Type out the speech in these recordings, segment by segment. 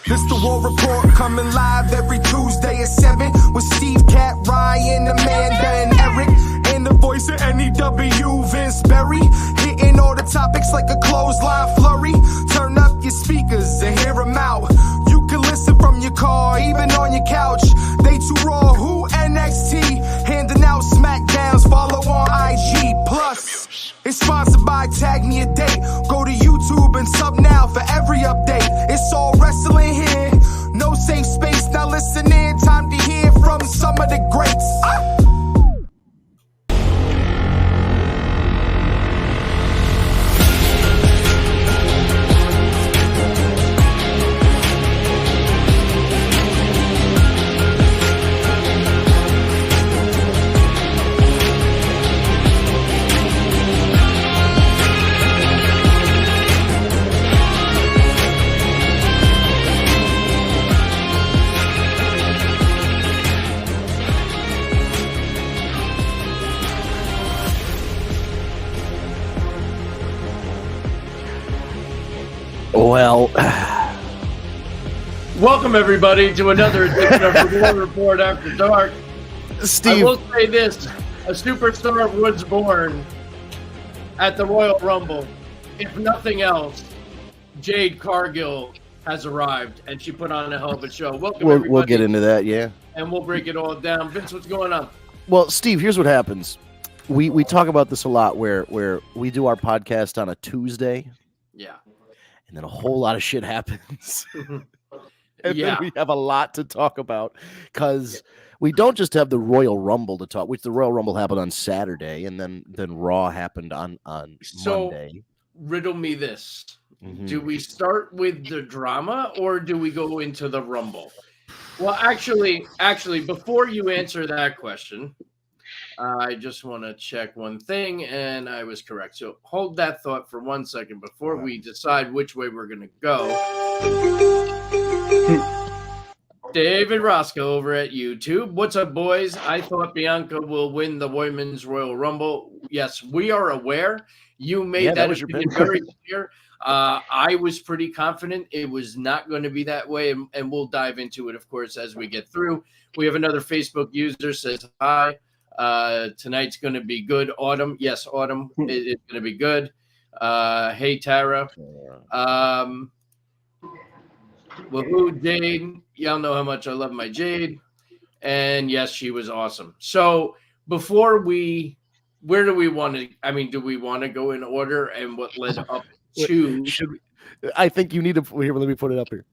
This the War Report coming live every Tuesday at 7 with Steve, Cat, Ryan, Amanda, and Eric. And the voice of NEW, Vince Berry. Hitting all the topics like a clothesline flurry. Turn up your speakers and hear them out. You can listen from your car, even on your couch. They too raw, who NXT? Handing out smackdowns, follow on IG. Plus, it's sponsored by Tag Me a Date. Go to YouTube and sub now for every update. It's all wrestling here. No safe space. Now listen in. Time to hear from some of the greats. Well, welcome everybody to another edition of the War Report After Dark. Steve, I will say this: a superstar was born at the Royal Rumble. If nothing else, Jade Cargill has arrived, and she put on a hell of a show. Welcome, everybody. We'll get into that, yeah. And we'll break it all down. Vince, what's going on? Well, Steve, here's what happens. We talk about this a lot, where we do our podcast on a Tuesday. Yeah. And then a whole lot of shit happens. And Yeah. then we have a lot to talk about because we don't just have the Royal Rumble to talk, which the Royal Rumble happened on Saturday, and then Raw happened on Monday. Riddle me this. Mm-hmm. Do we start with the drama or do we go into the Rumble? Well, actually, before you answer that question, I just want to check one thing, and I was correct. So hold that thought for 1 second before we decide which way we're going to go. David Roscoe over at YouTube. What's up, boys? I thought Bianca will win the Women's Royal Rumble. Yes, we are aware. You made that was your opinion very clear. I was pretty confident it was not going to be that way, and we'll dive into it, of course, as we get through. We have another Facebook user says hi. Tonight's going to be good. Autumn. Yes, Autumn. It's going to be good. Hey, Tara. Woohoo, Jade. Y'all know how much I love my Jade. And yes, she was awesome. So before where do we want to, do we want to go in order and what led up to? I think you need to, here, let me put it up here.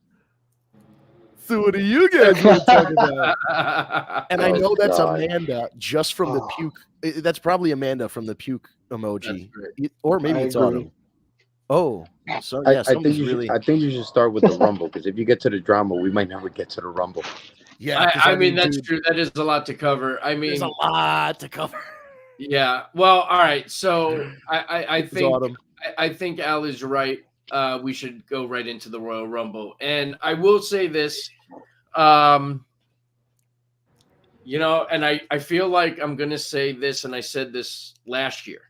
So what do you guys want to talk about? And I know that's Amanda just from the puke. That's probably Amanda from the puke emoji. Or maybe it's Autumn. Oh, so yeah, I think you should start with the Rumble, because if you get to the drama, we might never get to the Rumble. Yeah, that's true. That is a lot to cover. There's a lot to cover. Yeah. Well, all right. So I think Al is right. We should go right into the Royal Rumble. And I will say this, and I feel like I'm going to say this, and I said this last year.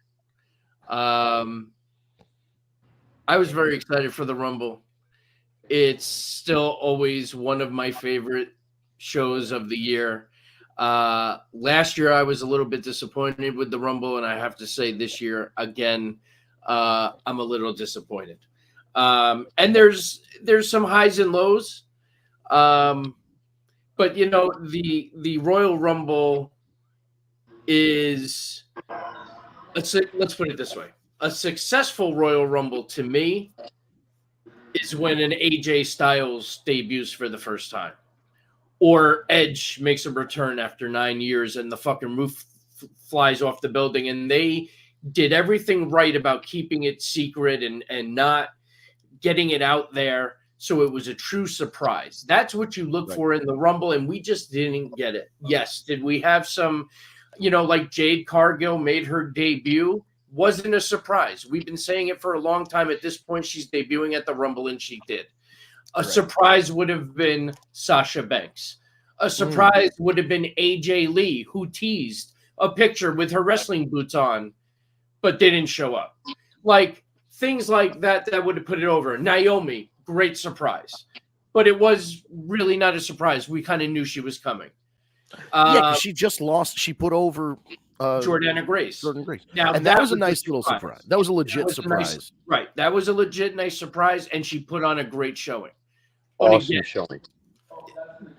I was very excited for the Rumble. It's still always one of my favorite shows of the year. Last year, I was a little bit disappointed with the Rumble, and I have to say this year, again, I'm a little disappointed. And there's some highs and lows. But the Royal Rumble is, let's put it this way. A successful Royal Rumble to me is when an AJ Styles debuts for the first time, or Edge makes a return after 9 years and the fucking roof flies off the building, and they did everything right about keeping it secret and not getting it out there. So it was a true surprise. That's what you look for in the Rumble, and we just didn't get it. Yes. Did we have some, like Jade Cargill made her debut? Wasn't a surprise. We've been saying it for a long time. At this point, she's debuting at the Rumble, and she did. A surprise would have been Sasha Banks. A surprise would have been AJ Lee, who teased a picture with her wrestling boots on, but didn't show up. Like things like that would have put it over. Naomi, great surprise. but it was really not a surprise. We kind of knew she was coming. Yeah, 'cause she just lost. She put over Jordana Grace. Jordan Grace. Now And that was a nice little surprise. That was a legit was a nice- surprise. Right. That was a legit nice surprise, and she put on a great showing. But Awesome again, showing.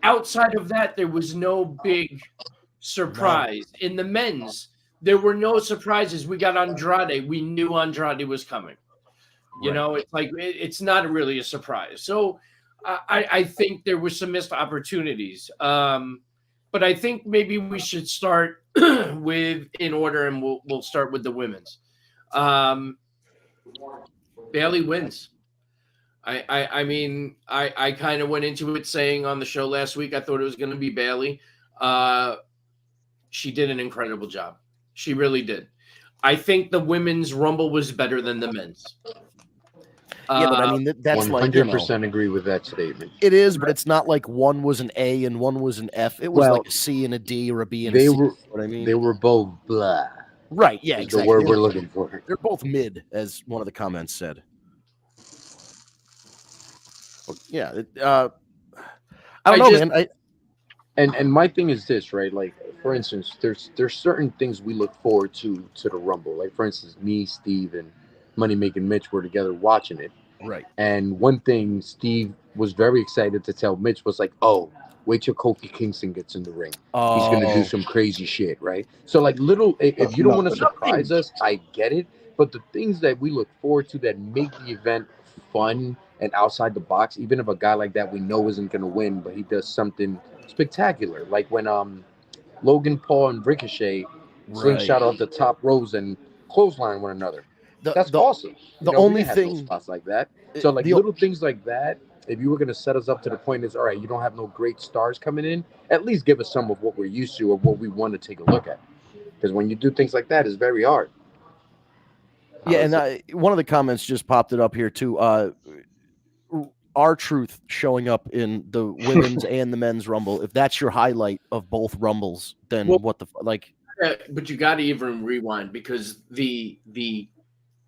outside of that, there was no big surprise. In the men's, there were no surprises. We got Andrade. We knew Andrade was coming. You Right. know, it's like it's not really a surprise. So I think there were some missed opportunities. But I think maybe we should start with in order, and we'll start with the women's. Bailey wins. I mean, I kind of went into it saying on the show last week I thought it was going to be Bailey. She did an incredible job. She really did. I think the women's Rumble was better than the men's. Yeah, but I mean that's like 100% agree with that statement. it is, but it's not like one was an A and one was an F. It was Well, like a C and a D or a B and a They C. were What I mean, they were both blah. right? Yeah, Is exactly. the word we're looking for. They're both mid, as one of the comments said. Yeah, I don't know, man. And my thing is this, right? Like, for instance, there's certain things we look forward to the Rumble. Like, for instance, me, Steve, and Money Making Mitch were together watching it. Right. And one thing Steve was very excited to tell Mitch was like, "Oh, wait till Kofi Kingston gets in the ring. He's gonna do some crazy shit, right?" So, like, if you don't want to surprise us, I get it. But the things that we look forward to that make the event fun and outside the box, even if a guy like that we know isn't gonna win, but he does something spectacular, like when Logan Paul and Ricochet slingshot off the top rows and clothesline one another. That's awesome. The we only have no thing spots like that. So like little things like that. If you were going to set us up to the point is, all right, you don't have no great stars coming in, at least give us some of what we're used to or what we want to take a look at. Because when you do things like that, it's very hard. Yeah, and one of the comments just popped it up here too. R-Truth showing up in the women's and the men's Rumble. If that's your highlight of both Rumbles, then what the like? But you got to even rewind because the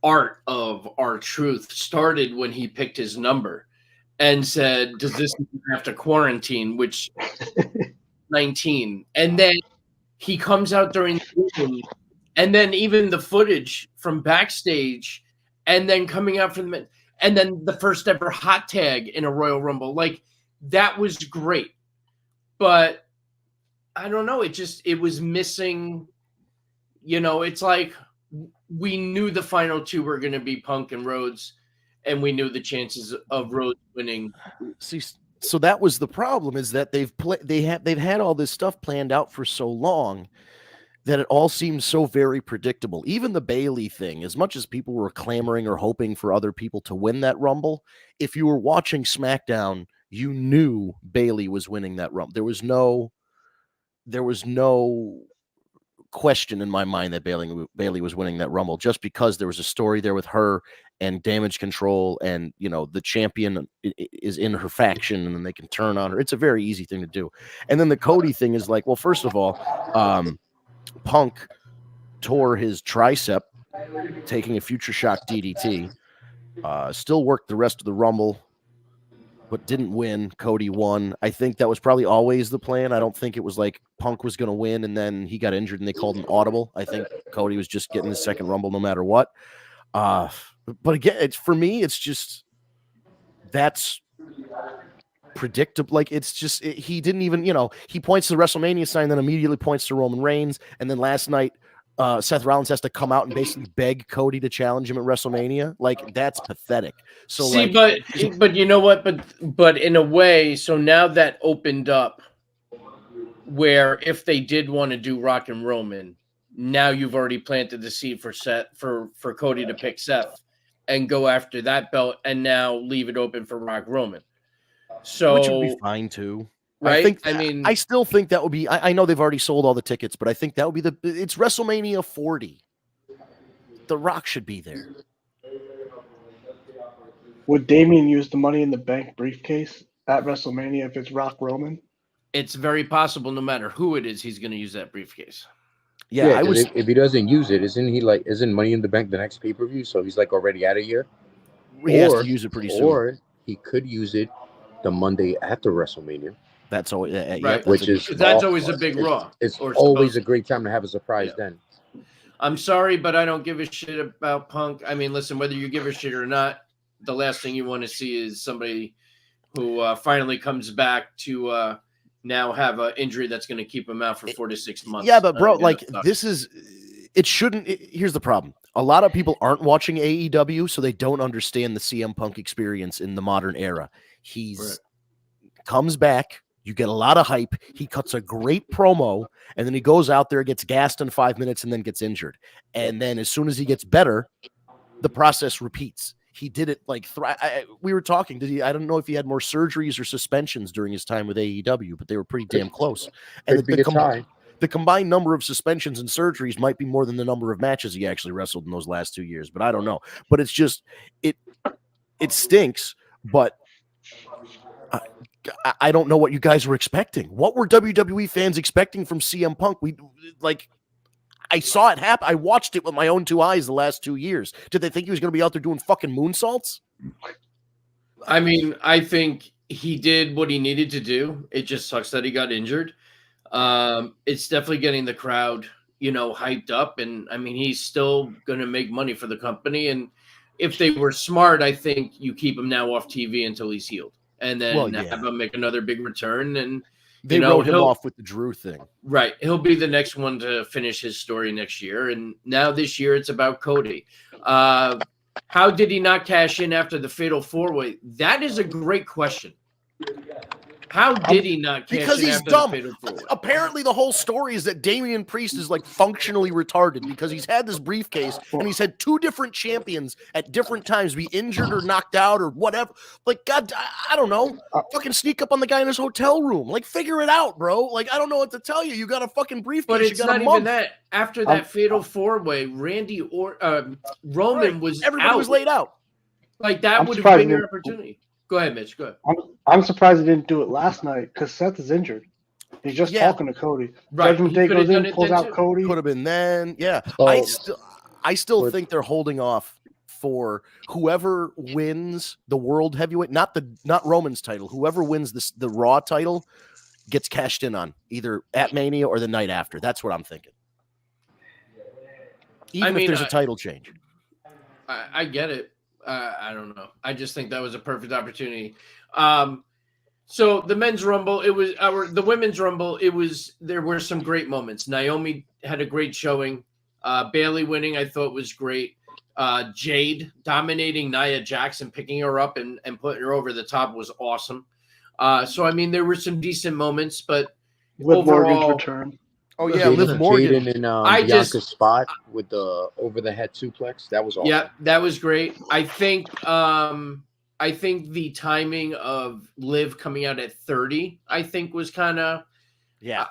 art of R-Truth started when he picked his number and said, "Does this have to quarantine?" Which 19, and then he comes out during the game, and then even the footage from backstage, and then coming out from the and then the first ever hot tag in a Royal Rumble, like that was great, but I don't know, it was missing. You know, it's like we knew the final two were going to be Punk and Rhodes, and we knew the chances of Rhodes winning. See, so that was the problem, is that they've had all this stuff planned out for so long that it all seems so very predictable. Even the Bailey thing, as much as people were clamoring or hoping for other people to win that Rumble, if you were watching SmackDown, you knew Bailey was winning that Rumble. There was no question in my mind that Bailey was winning that Rumble, just because there was a story there with her and Damage Control, and you know the champion is in her faction and then they can turn on her. It's a very easy thing to do. And then the Cody thing is like, well, first of all, Punk tore his tricep taking a Future Shock DDT, still worked the rest of the Rumble, but didn't win. Cody won. I think that was probably always the plan. I don't think it was like Punk was going to win and then he got injured and they called an audible. I think Cody was just getting his second Rumble no matter what. But again, for me, it's just that's predictable. Like it's just he didn't even, he points to the WrestleMania sign, then immediately points to Roman Reigns, and then last night Seth Rollins has to come out and basically beg Cody to challenge him at WrestleMania. Like that's pathetic. So see, but you know what? But in a way, so now that opened up where if they did want to do Rock and Roman, now you've already planted the seed for Cody to pick Seth and go after that belt, and now leave it open for Rock Roman. So which would be fine too. Right? I still think that would be. I know they've already sold all the tickets, but I think that would be it's WrestleMania 40. The Rock should be there. Would Damian use the Money in the Bank briefcase at WrestleMania if it's Rock Roman? It's very possible. No matter who it is, he's going to use that briefcase. Yeah, if he doesn't use it, isn't Money in the Bank the next pay-per-view? So he's like already out of here. He has to use it pretty soon. Or he could use it the Monday after WrestleMania. That's always Right. Which is Because that's always a big Raw. It's or always supposed- a great time to have a surprise then. I'm sorry, but I don't give a shit about Punk. I mean, listen, whether you give a shit or not, the last thing you want to see is somebody who finally comes back to now have an injury that's going to keep him out for 4 to 6 months. Yeah, but bro, like this is it shouldn't. Here's the problem: a lot of people aren't watching AEW, so they don't understand the CM Punk experience in the modern era. He's comes back. You get a lot of hype. He cuts a great promo, and then he goes out there, gets gassed in 5 minutes, and then gets injured. And then as soon as he gets better, the process repeats. He did it like we were talking. I don't know if he had more surgeries or suspensions during his time with AEW, but they were pretty damn close. And the combined number of suspensions and surgeries might be more than the number of matches he actually wrestled in those last 2 years. But I don't know. But it's just it stinks. But I don't know what you guys were expecting. What were WWE fans expecting from CM Punk? I saw it happen. I watched it with my own 2 eyes the last 2 years. Did they think he was going to be out there doing fucking moonsaults? I mean, I think he did what he needed to do. It just sucks that he got injured. It's definitely getting the crowd, hyped up. And I mean, he's still going to make money for the company. And if they were smart, I think you keep him now off TV until he's healed. And then have him make another big return. And they wrote him off with the Drew thing. Right. He'll be the next one to finish his story next year. And now this year it's about Cody. How did he not cash in after the Fatal 4-Way? That is a great question. How did he not cash because in he's after dumb. the Fatal 4-Way? Apparently the whole story is that Damian Priest is like functionally retarded because he's had this briefcase and he's had 2 different champions at different times be injured or knocked out or whatever. Like, God, I don't know. Fucking sneak up on the guy in his hotel room. Like, figure it out, bro. Like, I don't know what to tell you. You got a fucking briefcase. But it's you got not even that. After that Fatal 4-Way, Randy or Roman was everybody out. was laid out. Like, that would have been your opportunity. Go ahead, Mitch. Go ahead. I'm surprised he didn't do it last night because Seth is injured. He's just talking to Cody. Right. Judgment Day goes in, pulls out Cody. Could have been then. Yeah. I still think they're holding off for whoever wins the world heavyweight, not Roman's title. Whoever wins the Raw title gets cashed in on either at Mania or the night after. That's what I'm thinking. Even if there's a title change. I get it. I don't know. I just think that was a perfect opportunity. So the men's rumble, the women's rumble. There were some great moments. Naomi had a great showing. Bayley winning, I thought was great. Jade dominating Nia Jax and picking her up and putting her over the top was awesome. So I mean, there were some decent moments, but Liv overall, Morgan's return. Oh yeah, Liv Morgan Jaden and Bianca's spot with the over the head suplex. That was awesome. Yeah, that was great. I think the timing of Liv coming out at 30, I think was kind of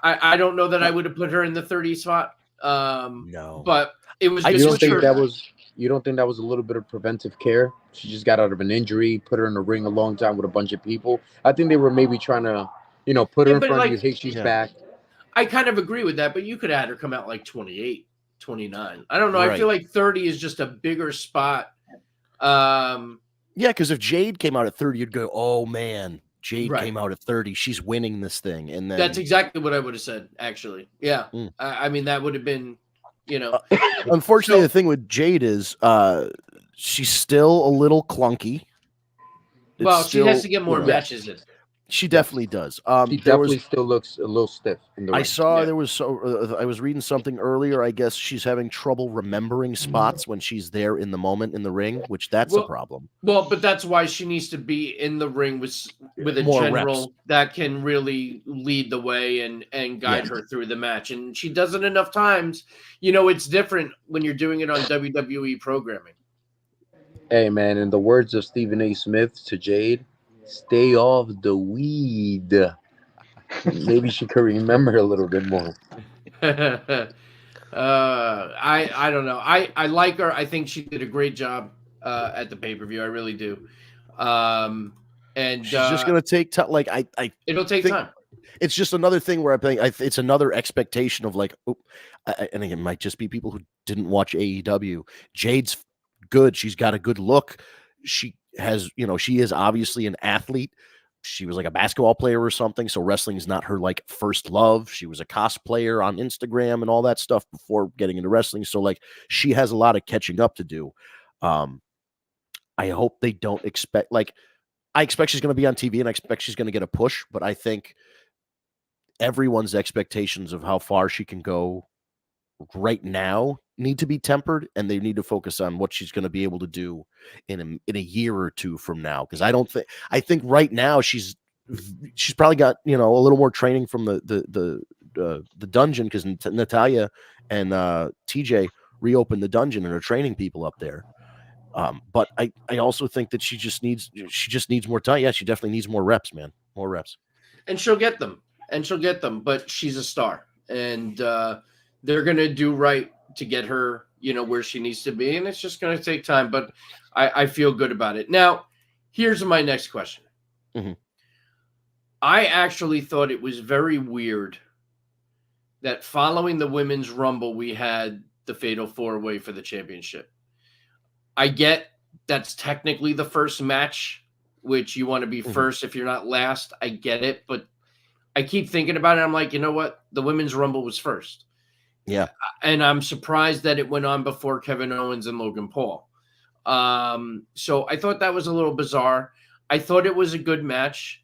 I don't know that I would have put her in the 30 spot. No, but it was. You don't think that was a little bit of preventive care? She just got out of an injury, put her in the ring a long time with a bunch of people. I think they were maybe trying to, put her in front of you. Hey, she's back. I kind of agree with that, but you could have had her come out like 28, 29. I don't know. Right. I feel like 30 is just a bigger spot. Yeah, because if Jade came out at 30, you'd go, "Oh man, Jade came out at 30. She's winning this thing." And then that's exactly what I would have said. Actually, yeah. I mean, that would have been, Unfortunately, the thing with Jade is, she's still a little clunky. She has to get more matches in. She definitely does. She definitely still looks a little stiff in the ring. I saw there was I was reading something earlier. I guess she's having trouble remembering spots when she's there in the moment in the ring, which that's a problem. Well, but that's why she needs to be in the ring with a More general reps. that can really lead the way and guide her through the match. And she does it enough times. It's different when you're doing it on WWE programming. Hey man, in the words of Stephen A. Smith to Jade, stay off the weed. Maybe she could remember a little bit more. I don't know. I like her. I think she did a great job at the pay-per-view. I really do. And she's just gonna take time. Like it'll take time. It's just another thing where it's another expectation of like, and it might just be people who didn't watch AEW. Jade's good. She's got a good look. She has, she is obviously an athlete. she was like a basketball player or something. So wrestling is not her like first love. She was a cosplayer on Instagram and all that stuff before getting into wrestling. So like she has a lot of catching up to do. I hope they don't expect I expect she's going to be on TV and I expect she's going to get a push, but I think everyone's expectations of how far she can go right now need to be tempered, and they need to focus on what she's going to be able to do in a year or two from now. Because I think right now she's probably got a little more training from the dungeon, because Natalia and TJ reopened the dungeon and are training people up there. But I also think that she just needs more time. Yeah, she definitely needs more reps, man. More reps. And she'll get them. But she's a star. And they're going to do right to get her, where she needs to be. And it's just going to take time. But I feel good about it. Now, here's my next question. Mm-hmm. I actually thought it was very weird that following the Women's Rumble, we had the Fatal 4-Way for the championship. I get that's technically the first match, which you want to be first if you're not last. I get it, but I keep thinking about it. I'm like, you know what? The Women's Rumble was first. Yeah. And I'm surprised that it went on before Kevin Owens and Logan Paul. So I thought that was a little bizarre. I thought it was a good match,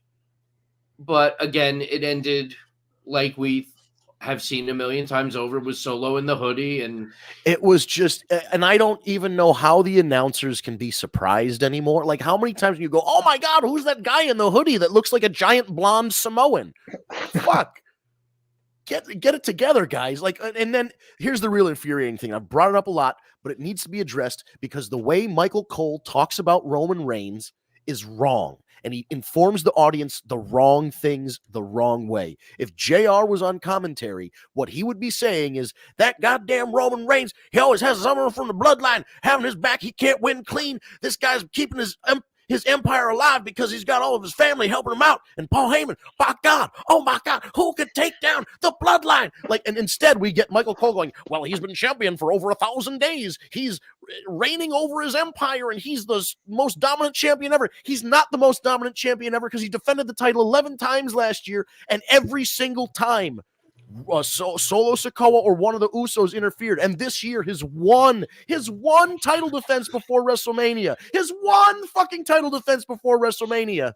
but again, it ended like we have seen a million times over. It was Solo in the hoodie, and it was just, and I don't even know how the announcers can be surprised anymore. Like, how many times do you go, oh my God, who's that guy in the hoodie that looks like a giant blonde Samoan? Fuck. Get it together, guys. Like, and then here's the real infuriating thing. I've brought it up a lot, but it needs to be addressed, because the way Michael Cole talks about Roman Reigns is wrong. And he informs the audience the wrong things the wrong way. If JR was on commentary, what he would be saying is, that goddamn Roman Reigns, he always has someone from the bloodline having his back. He can't win clean. This guy's keeping his empire alive because he's got all of his family helping him out. And Paul Heyman, my God, oh my God, who could take down the bloodline? Like, and instead we get Michael Cole going, well, he's been champion for over 1,000 days. He's reigning over his empire, and he's the most dominant champion ever. He's not the most dominant champion ever, because he defended the title 11 times last year, and every single time Solo Sikoa or one of the Usos interfered. And this year, his one title defense before WrestleMania, his one fucking title defense before WrestleMania,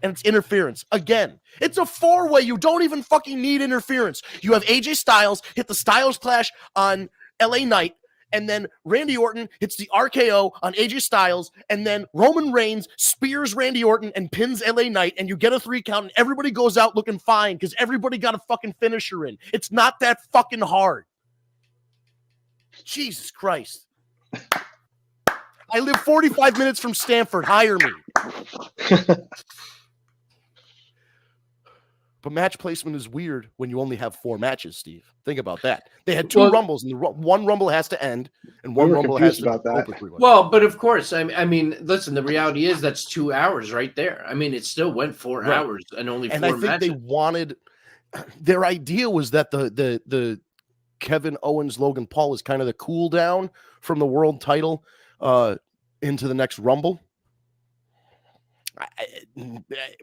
and it's interference again. It's a 4-way. You don't even fucking need interference. You have AJ Styles hit the Styles Clash on LA Knight, and then Randy Orton hits the RKO on AJ Styles, and then Roman Reigns spears Randy Orton and pins LA Knight, and you get a 3 count, and everybody goes out looking fine because everybody got a fucking finisher in. It's not that fucking hard. Jesus Christ. I live 45 minutes from Stanford. Hire me. But match placement is weird when you only have 4 matches, Steve. Think about that. They had 2 Rumbles, and one Rumble has to end, and one Rumble has to open. Well, but of course, I mean, listen, the reality is that's 2 hours right there. I mean, it still went 4 hours and only 4 matches. And I think they wanted, their idea was that the Kevin Owens Logan Paul is kind of the cool down from the world title into the next Rumble.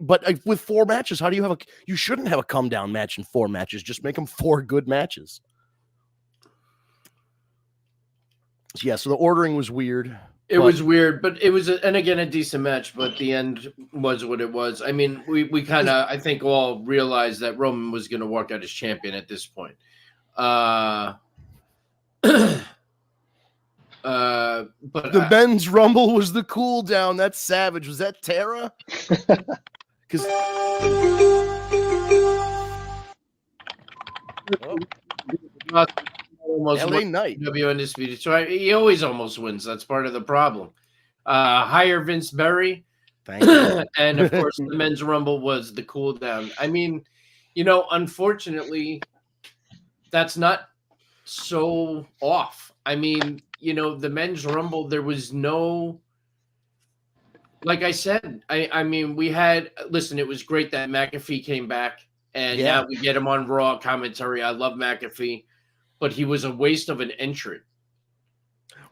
But with 4 matches, how do you have you shouldn't have a come down match in 4 matches. Just make them 4 good matches. Yeah, so the ordering was weird. It was weird, but it was, and again, a decent match, but the end was what it was. I mean, we kind of, I think, all realized that Roman was going to walk out as champion at this point. But the men's Rumble was the cool down. That's savage. Was that Tara? Because LA Knight, W Undisputed. So he always almost wins. That's part of the problem. Hire Vince Berry, thank you. And of course the men's Rumble was the cool down. I mean, unfortunately, that's not so off. I mean, the men's Rumble, there was no, like I said, I mean, it was great that McAfee came back, and now we get him on Raw commentary. I love McAfee, but he was a waste of an entrant.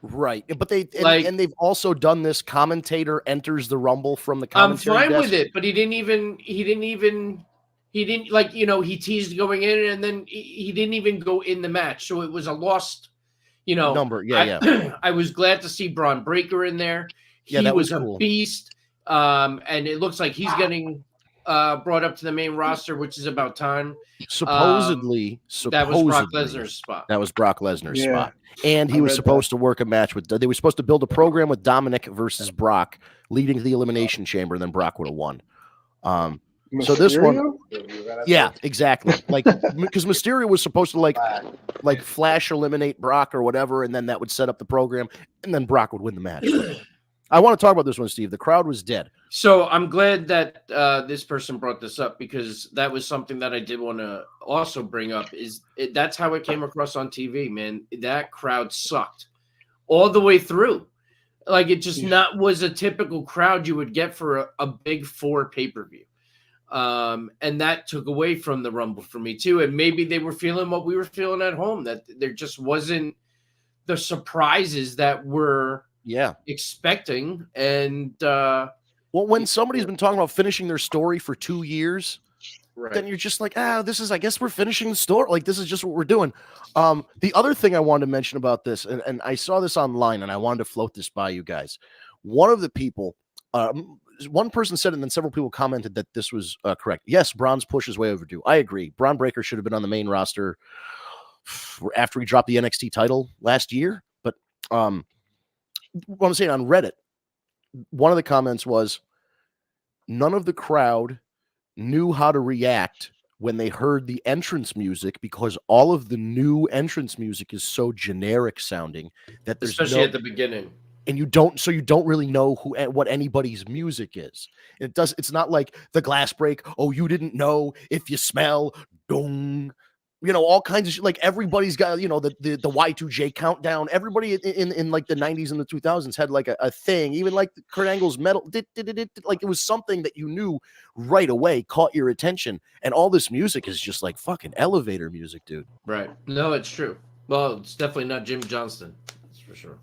Right, but Like- and they've also done this. Commentator enters the Rumble from the I'm commentary fine desk. with it, but he didn't like, he teased going in, and then he didn't even go in the match. So it was a lost, Number, yeah. I was glad to see Braun Breaker in there. Yeah, He that was was a cool. beast. And it looks like he's getting brought up to the main roster, which is about time. Supposedly, That was Brock Lesnar's spot. That was Brock Lesnar's Yeah. spot. And he I was read supposed to work a match with, they were supposed to build a program with Dominic versus Brock, leading to the Elimination Chamber, and then Brock would have won. So this one, yeah, exactly. Like, because Mysterio was supposed to like flash eliminate Brock or whatever, and then that would set up the program, and then Brock would win the match. I want to talk about this one, Steve. The crowd was dead. So I'm glad that this person brought this up, because that was something that I did want to also bring up. That's how it came across on TV, man. That crowd sucked all the way through. Like, it just was a typical crowd you would get for a big 4 pay-per-view. And that took away from the Rumble for me too. And maybe they were feeling what we were feeling at home, that there just wasn't the surprises that we're expecting. And well, when somebody's been talking about finishing their story for 2 years, then you're just like, this is, I guess we're finishing the story. Like, this is just what we're doing. The other thing I wanted to mention about this, and I saw this online, and I wanted to float this by you guys. One of the people, one person said it, and then several people commented that this was correct. Yes, Braun's push is way overdue. I agree. Braun Breaker should have been on the main roster after he dropped the NXT title last year. But what I'm saying, on Reddit, one of the comments was, none of the crowd knew how to react when they heard the entrance music, because all of the new entrance music is so generic sounding that there's especially at the beginning. And you don't really know what anybody's music is. It's not like the glass break. Oh, you didn't know if you smell dong, all kinds of shit. Like, everybody's got, the Y2J countdown. Everybody in like the 90s and the 2000s had like a thing. Even like Kurt Angle's metal, like, it was something that you knew right away, caught your attention. And all this music is just like fucking elevator music, dude. Right. No, it's true. Well, it's definitely not Jim Johnston. That's for sure.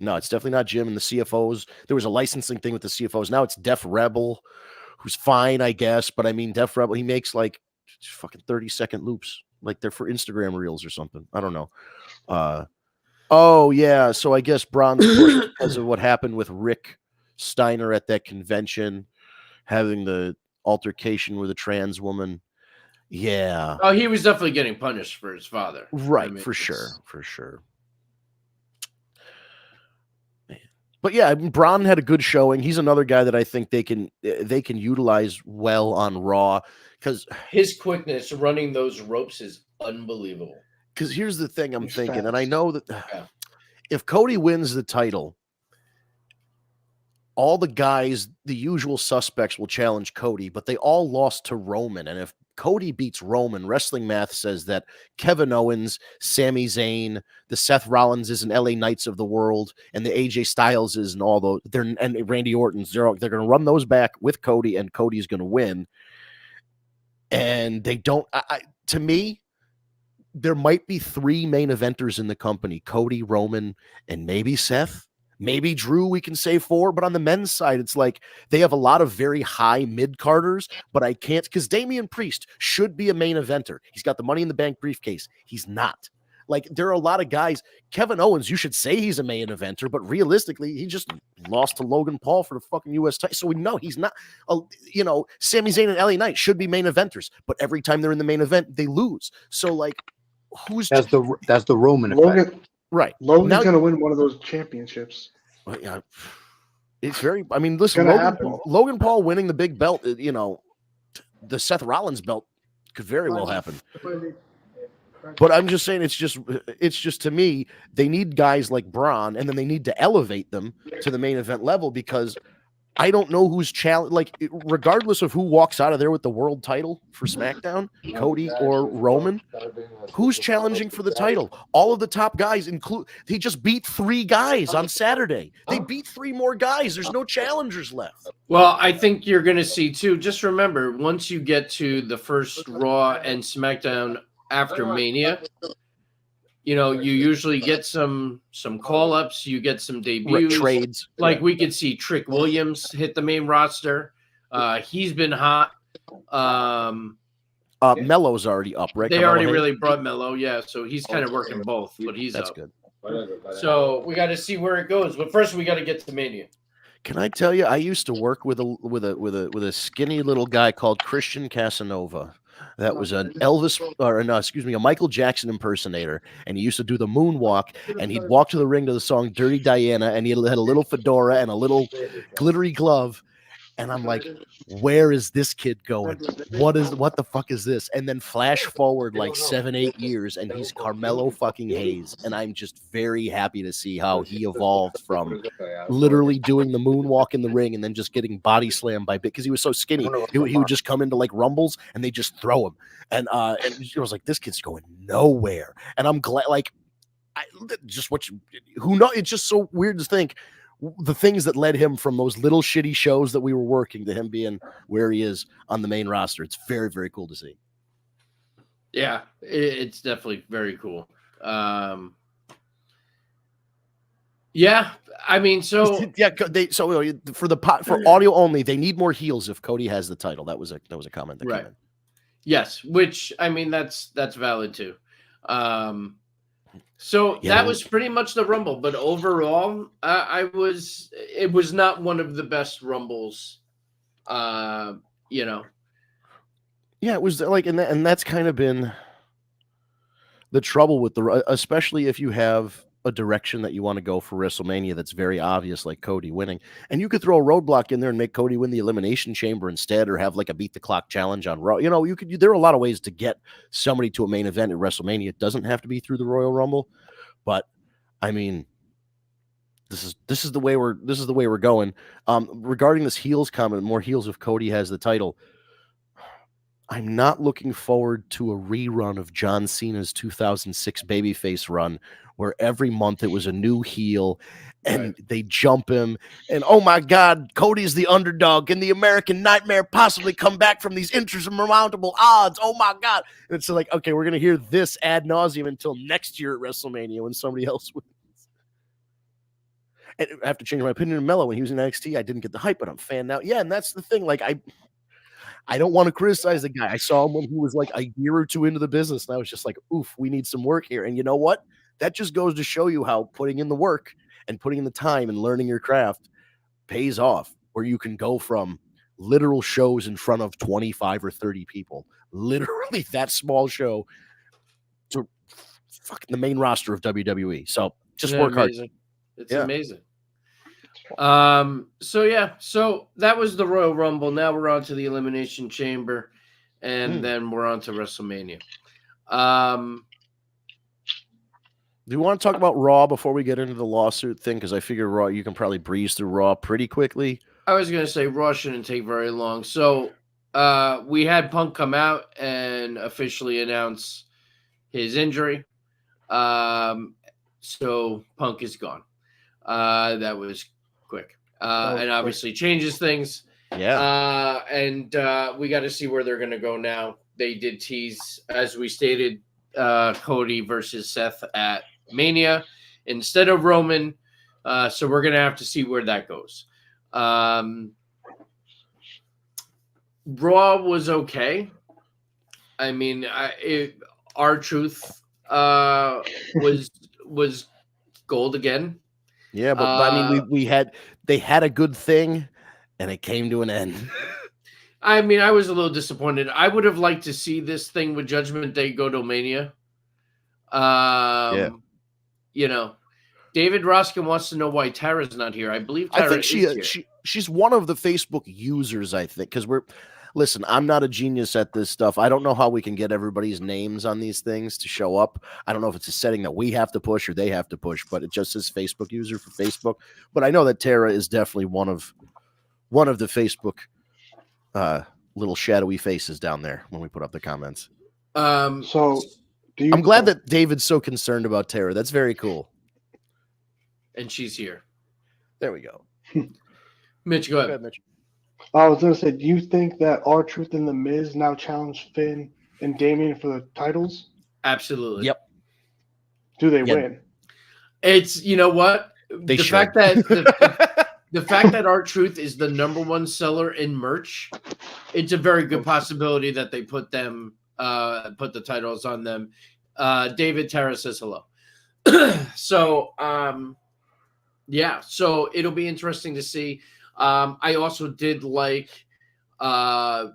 No, it's definitely not Jim and the CFOs. There was a licensing thing with the CFOs. Now it's Def Rebel, who's fine, I guess. But I mean, Def Rebel, he makes like fucking 30-second loops. Like, they're for Instagram reels or something. I don't know. Oh, yeah. So I guess Braun's pushed because of what happened with Rick Steiner at that convention, having the altercation with a trans woman. Yeah. Oh, he was definitely getting punished for his father. Right. I mean, for sure. But yeah, Braun had a good showing. He's another guy that I think they can utilize well on Raw, because his quickness running those ropes is unbelievable. Because here's the thing I'm thinking, and I know that if Cody wins the title, all the guys, the usual suspects, will challenge Cody, but they all lost to Roman. And if Cody beats Roman, Wrestling Math says that Kevin Owens, Sami Zayn, the Seth Rollinses and LA Knights of the world, and the AJ Styleses and all those, and Randy Orton's, they're going to run those back with Cody, and Cody's going to win. And they don't. To me, there might be 3 main eventers in the company: Cody, Roman, and maybe Seth. Maybe Drew, we can say 4, but on the men's side, it's like they have a lot of very high mid-carders, but I can't, because Damian Priest should be a main eventer. He's got the Money in the Bank briefcase. He's not. Like, there are a lot of guys. Kevin Owens, you should say he's a main eventer, but realistically, he just lost to Logan Paul for the fucking U.S. title. So we know he's not. Sami Zayn and LA Knight should be main eventers, but every time they're in the main event, they lose. So, like, that's the Roman effect. Right. Logan's going to win one of those championships. Yeah. It's very, I mean, listen, Logan Paul winning the big belt, the Seth Rollins belt could very well happen. But I'm just saying, it's just to me, they need guys like Braun, and then they need to elevate them to the main event level, because I don't know who's challenged. Like, regardless of who walks out of there with the world title for SmackDown, Cody or Roman, who's challenging for the title? All of the top guys he just beat 3 guys on Saturday. They beat 3 more guys. There's no challengers left. Well, I think you're going to see too. Just remember, once you get to the first Raw and SmackDown after Mania, you know, you usually get some call ups, you get some debuts, trades. Like we could see Trick Williams hit the main roster. He's been hot. Mello's already up, right? They already really brought Melo, yeah. So he's kind of working both, but he's That's up. good. So we got to see where it goes. But first, we got to get to Mania. Can I tell you? I used to work with a skinny little guy called Christian Casanova. That was an a Michael Jackson impersonator, and he used to do the moonwalk, and he'd walk to the ring to the song "Dirty Diana," and he had a little fedora and a little glittery glove. And I'm like, where is this kid going? What the fuck is this? And then flash forward like 7-8 years, and he's Carmelo fucking Hayes. And I'm just very happy to see how he evolved from literally doing the moonwalk in the ring and then just getting body slammed by because he was so skinny. He would just come into like rumbles and they just throw him. And I was like, this kid's going nowhere. And I'm glad, like, who knows? It's just so weird to think. The things that led him from those little shitty shows that we were working to him being where he is on the main roster. It's very, very cool to see. Yeah, it's definitely very cool. Yeah, I mean, so yeah, for audio only, they need more heels if Cody has the title. That was a comment that came in. Yes, which I mean that's valid too. So that was pretty much the Rumble, but overall, it was not one of the best Rumbles, you know. Yeah, it was like, and that's kind of been the trouble with especially if you have a direction that you want to go for WrestleMania that's very obvious, like Cody winning, and you could throw a roadblock in there and make Cody win the Elimination Chamber instead, or have like a beat the clock challenge on Raw. You know, there are a lot of ways to get somebody to a main event at WrestleMania. It doesn't have to be through the Royal Rumble, but I mean, this is the way we're going. Regarding this heels comment, more heels if Cody has the title. I'm not looking forward to a rerun of John Cena's 2006 babyface run, where every month it was a new heel and they jump him. And oh my God, Cody's the underdog and the American Nightmare possibly come back from these insurmountable odds. Oh my God. And it's like, okay, we're going to hear this ad nauseum until next year at WrestleMania when somebody else wins. And I have to change my opinion on Melo. When he was in NXT, I didn't get the hype, but I'm a fan now. Yeah, and that's the thing. Like, I don't want to criticize the guy. I saw him when he was like a year or two into the business, and I was just like, oof, we need some work here. And you know what? That just goes to show you how putting in the work and putting in the time and learning your craft pays off, where you can go from literal shows in front of 25 or 30 people, literally that small show, to fucking the main roster of WWE. So just work hard. It's amazing. So that was the Royal Rumble. Now we're on to the Elimination Chamber, and then we're on to WrestleMania. Do you want to talk about Raw before we get into the lawsuit thing? Because I figure Raw, you can probably breeze through Raw pretty quickly. I was going to say Raw shouldn't take very long. So we had Punk come out and officially announce his injury. So Punk is gone. That was quick. And obviously changes things. Yeah. And we got to see where they're going to go now. They did tease, as we stated, Cody versus Seth at Mania instead of Roman. So we're going to have to see where that goes. Raw was okay. I mean, R-Truth was gold again. Yeah, but I mean, they had a good thing, and it came to an end. I mean, I was a little disappointed. I would have liked to see this thing with Judgment Day go to Mania. You know, David Roskin wants to know why Tara's not here. I believe Tara is here. She's one of the Facebook users, I think, because listen, I'm not a genius at this stuff. I don't know how we can get everybody's names on these things to show up. I don't know if it's a setting that we have to push or they have to push, but it just says Facebook user for Facebook. But I know that Tara is definitely one of the Facebook little shadowy faces down there when we put up the comments. So I'm glad that David's so concerned about Tara. That's very cool. And she's here. There we go. Mitch, go ahead. Mitch. I was going to say, do you think that R-Truth and The Miz now challenge Finn and Damian for the titles? Absolutely. Yep. Do they Yeah. win? It's you know what They the should. fact that the fact that R-Truth is the #1 seller in merch, it's a very good possibility that they put them put the titles on them. David Terra says hello. So yeah, so it'll be interesting to see. I also did like the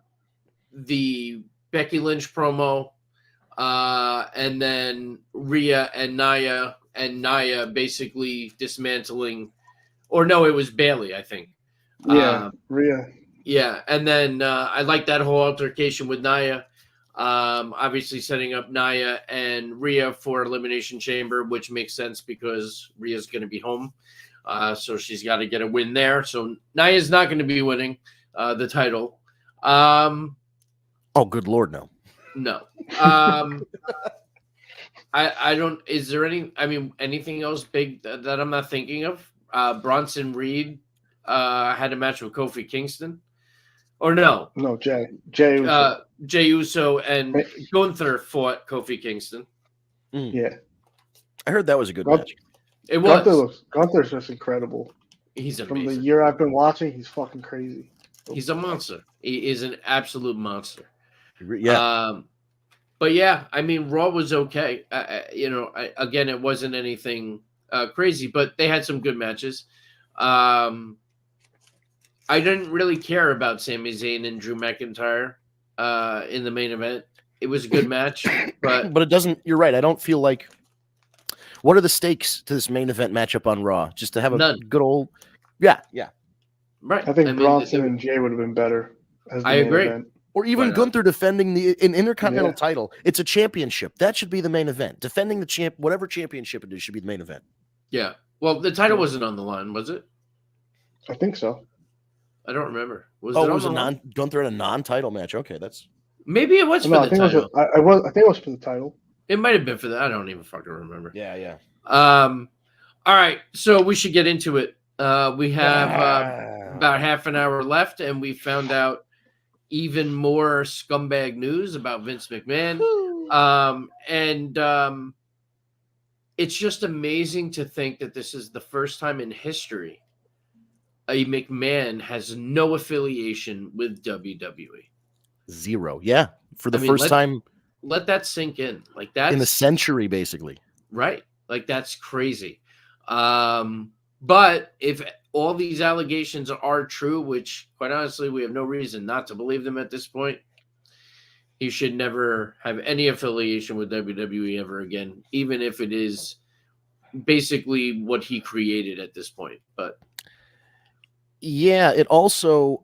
Becky Lynch promo, and then Rhea and Nia basically dismantling, or no, it was Bailey, I think. Yeah, Rhea. Yeah, and then I like that whole altercation with Nia. Obviously setting up Nia and Rhea for Elimination Chamber, which makes sense because Rhea's going to be home. So she's got to get a win there. So Nia's not going to be winning the title. Oh, good Lord, no. No. I don't. Is there anything else big that I'm not thinking of? Bronson Reed had a match with Kofi Kingston. Or no. No, Jay Uso. Jey Uso and Gunther fought Kofi Kingston. Yeah. I heard that was a good match. It was. Gunther's just incredible. He's amazing. From the year I've been watching, he's fucking crazy. He's a monster. He is an absolute monster. Yeah. But yeah, I mean, Raw was okay. Again, it wasn't anything crazy, but they had some good matches. I didn't really care about Sami Zayn and Drew McIntyre in the main event. It was a good match, but it doesn't. You're right. I don't feel like. What are the stakes to this main event matchup on Raw? Just to have a good old, yeah, right. I think Bronson and Jay would have been better. I agree. Event. Or even Gunther defending an Intercontinental title. It's a championship. That should be the main event. Defending the whatever championship it is, should be the main event. Yeah. Well, the title wasn't on the line, was it? I think so. I don't remember. It was Gunther in a non-title match. Okay, that's maybe it was for the title. I think it was for the title. It might have been for that. I don't even fucking remember. Yeah. All right, so we should get into it. We have about half an hour left, and we found out even more scumbag news about Vince McMahon. It's just amazing to think that this is the first time in history a McMahon has no affiliation with WWE. Zero. Yeah. For the first time. Let that sink in. Like that's in a century, basically. Right. Like that's crazy. But if all these allegations are true, which quite honestly, we have no reason not to believe them at this point, he should never have any affiliation with WWE ever again, even if it is basically what he created at this point. But yeah, it also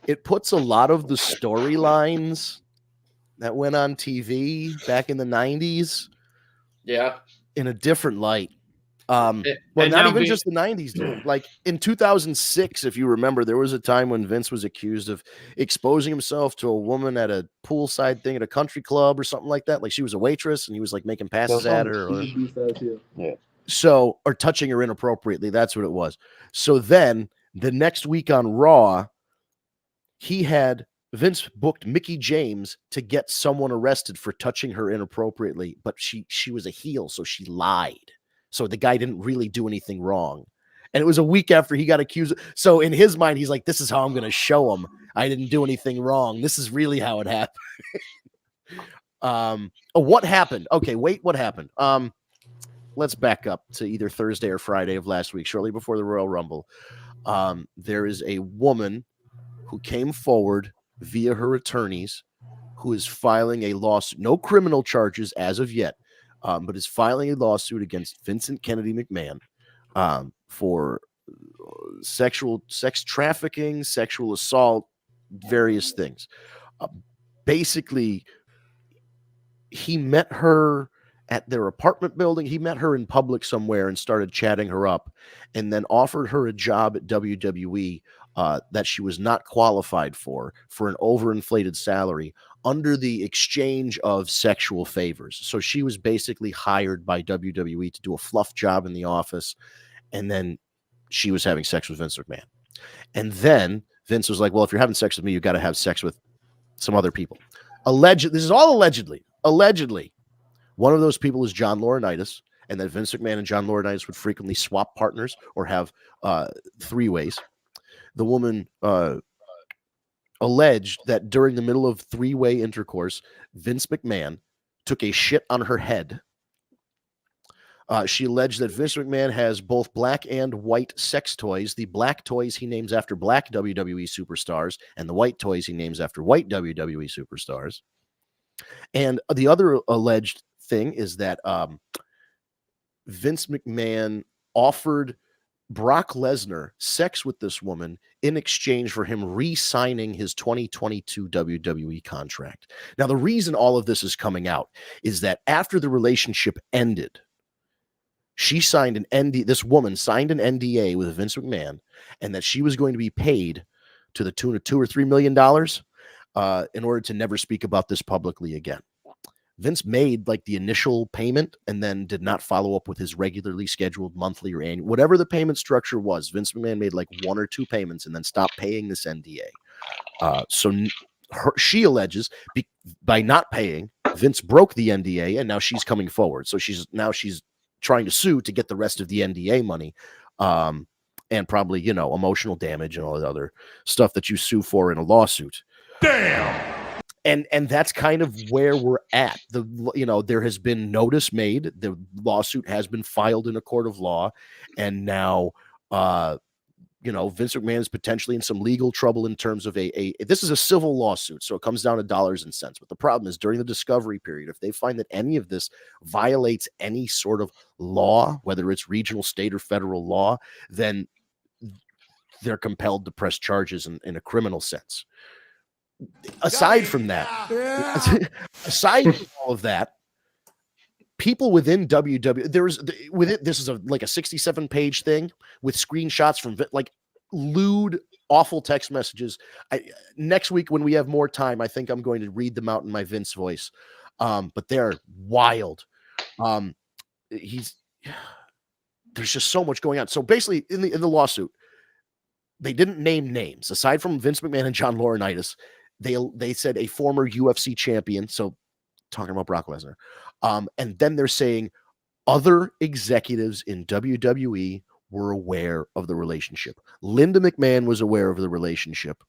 it puts a lot of the storylines that went on TV back in the 90s in a different light. Well, not even just the 90s, dude. Like in 2006, if you remember, there was a time when Vince was accused of exposing himself to a woman at a poolside thing at a country club or something like that. Like she was a waitress and he was like making passes at her. Or touching her inappropriately. That's what it was. So then the next week on Raw, Vince booked Mickie James to get someone arrested for touching her inappropriately, but she was a heel, so she lied. So the guy didn't really do anything wrong. And it was a week after he got accused. So in his mind, he's like, this is how I'm going to show him I didn't do anything wrong. This is really how it happened. What happened? Okay, wait, what happened? Let's back up to either Thursday or Friday of last week, shortly before the Royal Rumble. There is a woman who came forward via her attorneys who is filing a lawsuit, no criminal charges as of yet, but is filing a lawsuit against Vincent Kennedy McMahon for sex trafficking, sexual assault, various things. Basically, he met her at their apartment building. He met her in public somewhere and started chatting her up, and then offered her a job at WWE that she was not qualified for an overinflated salary under the exchange of sexual favors. So she was basically hired by WWE to do a fluff job in the office, and then she was having sex with Vince McMahon. And then Vince was like, well, if you're having sex with me, you've got to have sex with some other people. This is all allegedly. One of those people is John Laurinaitis, and that Vince McMahon and John Laurinaitis would frequently swap partners or have three-ways. The woman alleged that during the middle of three-way intercourse, Vince McMahon took a shit on her head. She alleged that Vince McMahon has both black and white sex toys. The black toys he names after black WWE superstars, and the white toys he names after white WWE superstars. And the other alleged thing is that Vince McMahon offered Brock Lesnar sex with this woman in exchange for him re-signing his 2022 WWE contract. Now, the reason all of this is coming out is that after the relationship ended, she signed an NDA. This woman signed an NDA with Vince McMahon, and that she was going to be paid to the tune of $2 or $3 million in order to never speak about this publicly again. Vince made like the initial payment and then did not follow up with his regularly scheduled monthly or annual, whatever the payment structure was. Vince McMahon made like 1 or 2 payments and then stopped paying this NDA. She alleges by not paying, Vince broke the NDA, and now she's coming forward. So she's trying to sue to get the rest of the NDA money, and probably, emotional damage and all the other stuff that you sue for in a lawsuit. Damn. And that's kind of where we're at. There has been notice made. The lawsuit has been filed in a court of law, and now, Vince McMahon is potentially in some legal trouble in terms of this is a civil lawsuit, so it comes down to dollars and cents. But the problem is during the discovery period, if they find that any of this violates any sort of law, whether it's regional, state, or federal law, then they're compelled to press charges in a criminal sense. Aside from that, aside from all of that, people within WWE, this is like a 67-page thing with screenshots from like lewd, awful text messages. Next week when we have more time, I think I'm going to read them out in my Vince voice. But they're wild. There's just so much going on. So basically, in the lawsuit, they didn't name names aside from Vince McMahon and John Laurinaitis. They said a former UFC champion. So talking about Brock Lesnar. And then they're saying other executives in WWE were aware of the relationship. Linda McMahon was aware of the relationship.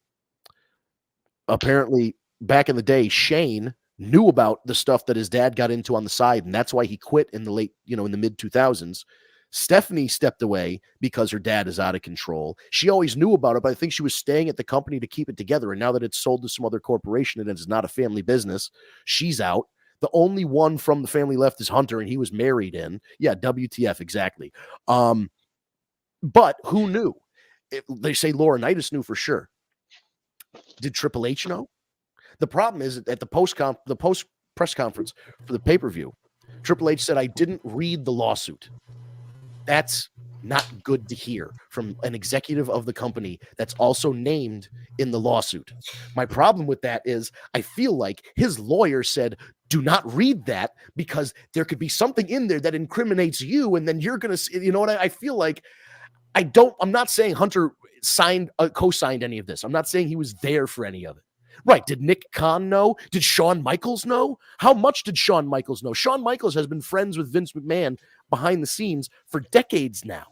Apparently, back in the day, Shane knew about the stuff that his dad got into on the side, and that's why he quit in the in the mid 2000s. Stephanie stepped away because her dad is out of control. She always knew about it, but I think she was staying at the company to keep it together. And now that it's sold to some other corporation and it's not a family business, she's out. The only one from the family left is Hunter, and he was married in. Yeah, WTF, exactly. But who knew? They say Laurinaitis knew for sure. Did Triple H know? The problem is at the post press conference for the pay-per-view, Triple H said, "I didn't read the lawsuit." That's not good to hear from an executive of the company that's also named in the lawsuit. My problem with that is I feel like his lawyer said, do not read that because there could be something in there that incriminates you, and then you're going to, I feel like I'm not saying Hunter co-signed any of this. I'm not saying he was there for any of it. Right. Did Nick Khan know? Did Shawn Michaels know? How much did Shawn Michaels know? Shawn Michaels has been friends with Vince McMahon behind the scenes for decades now.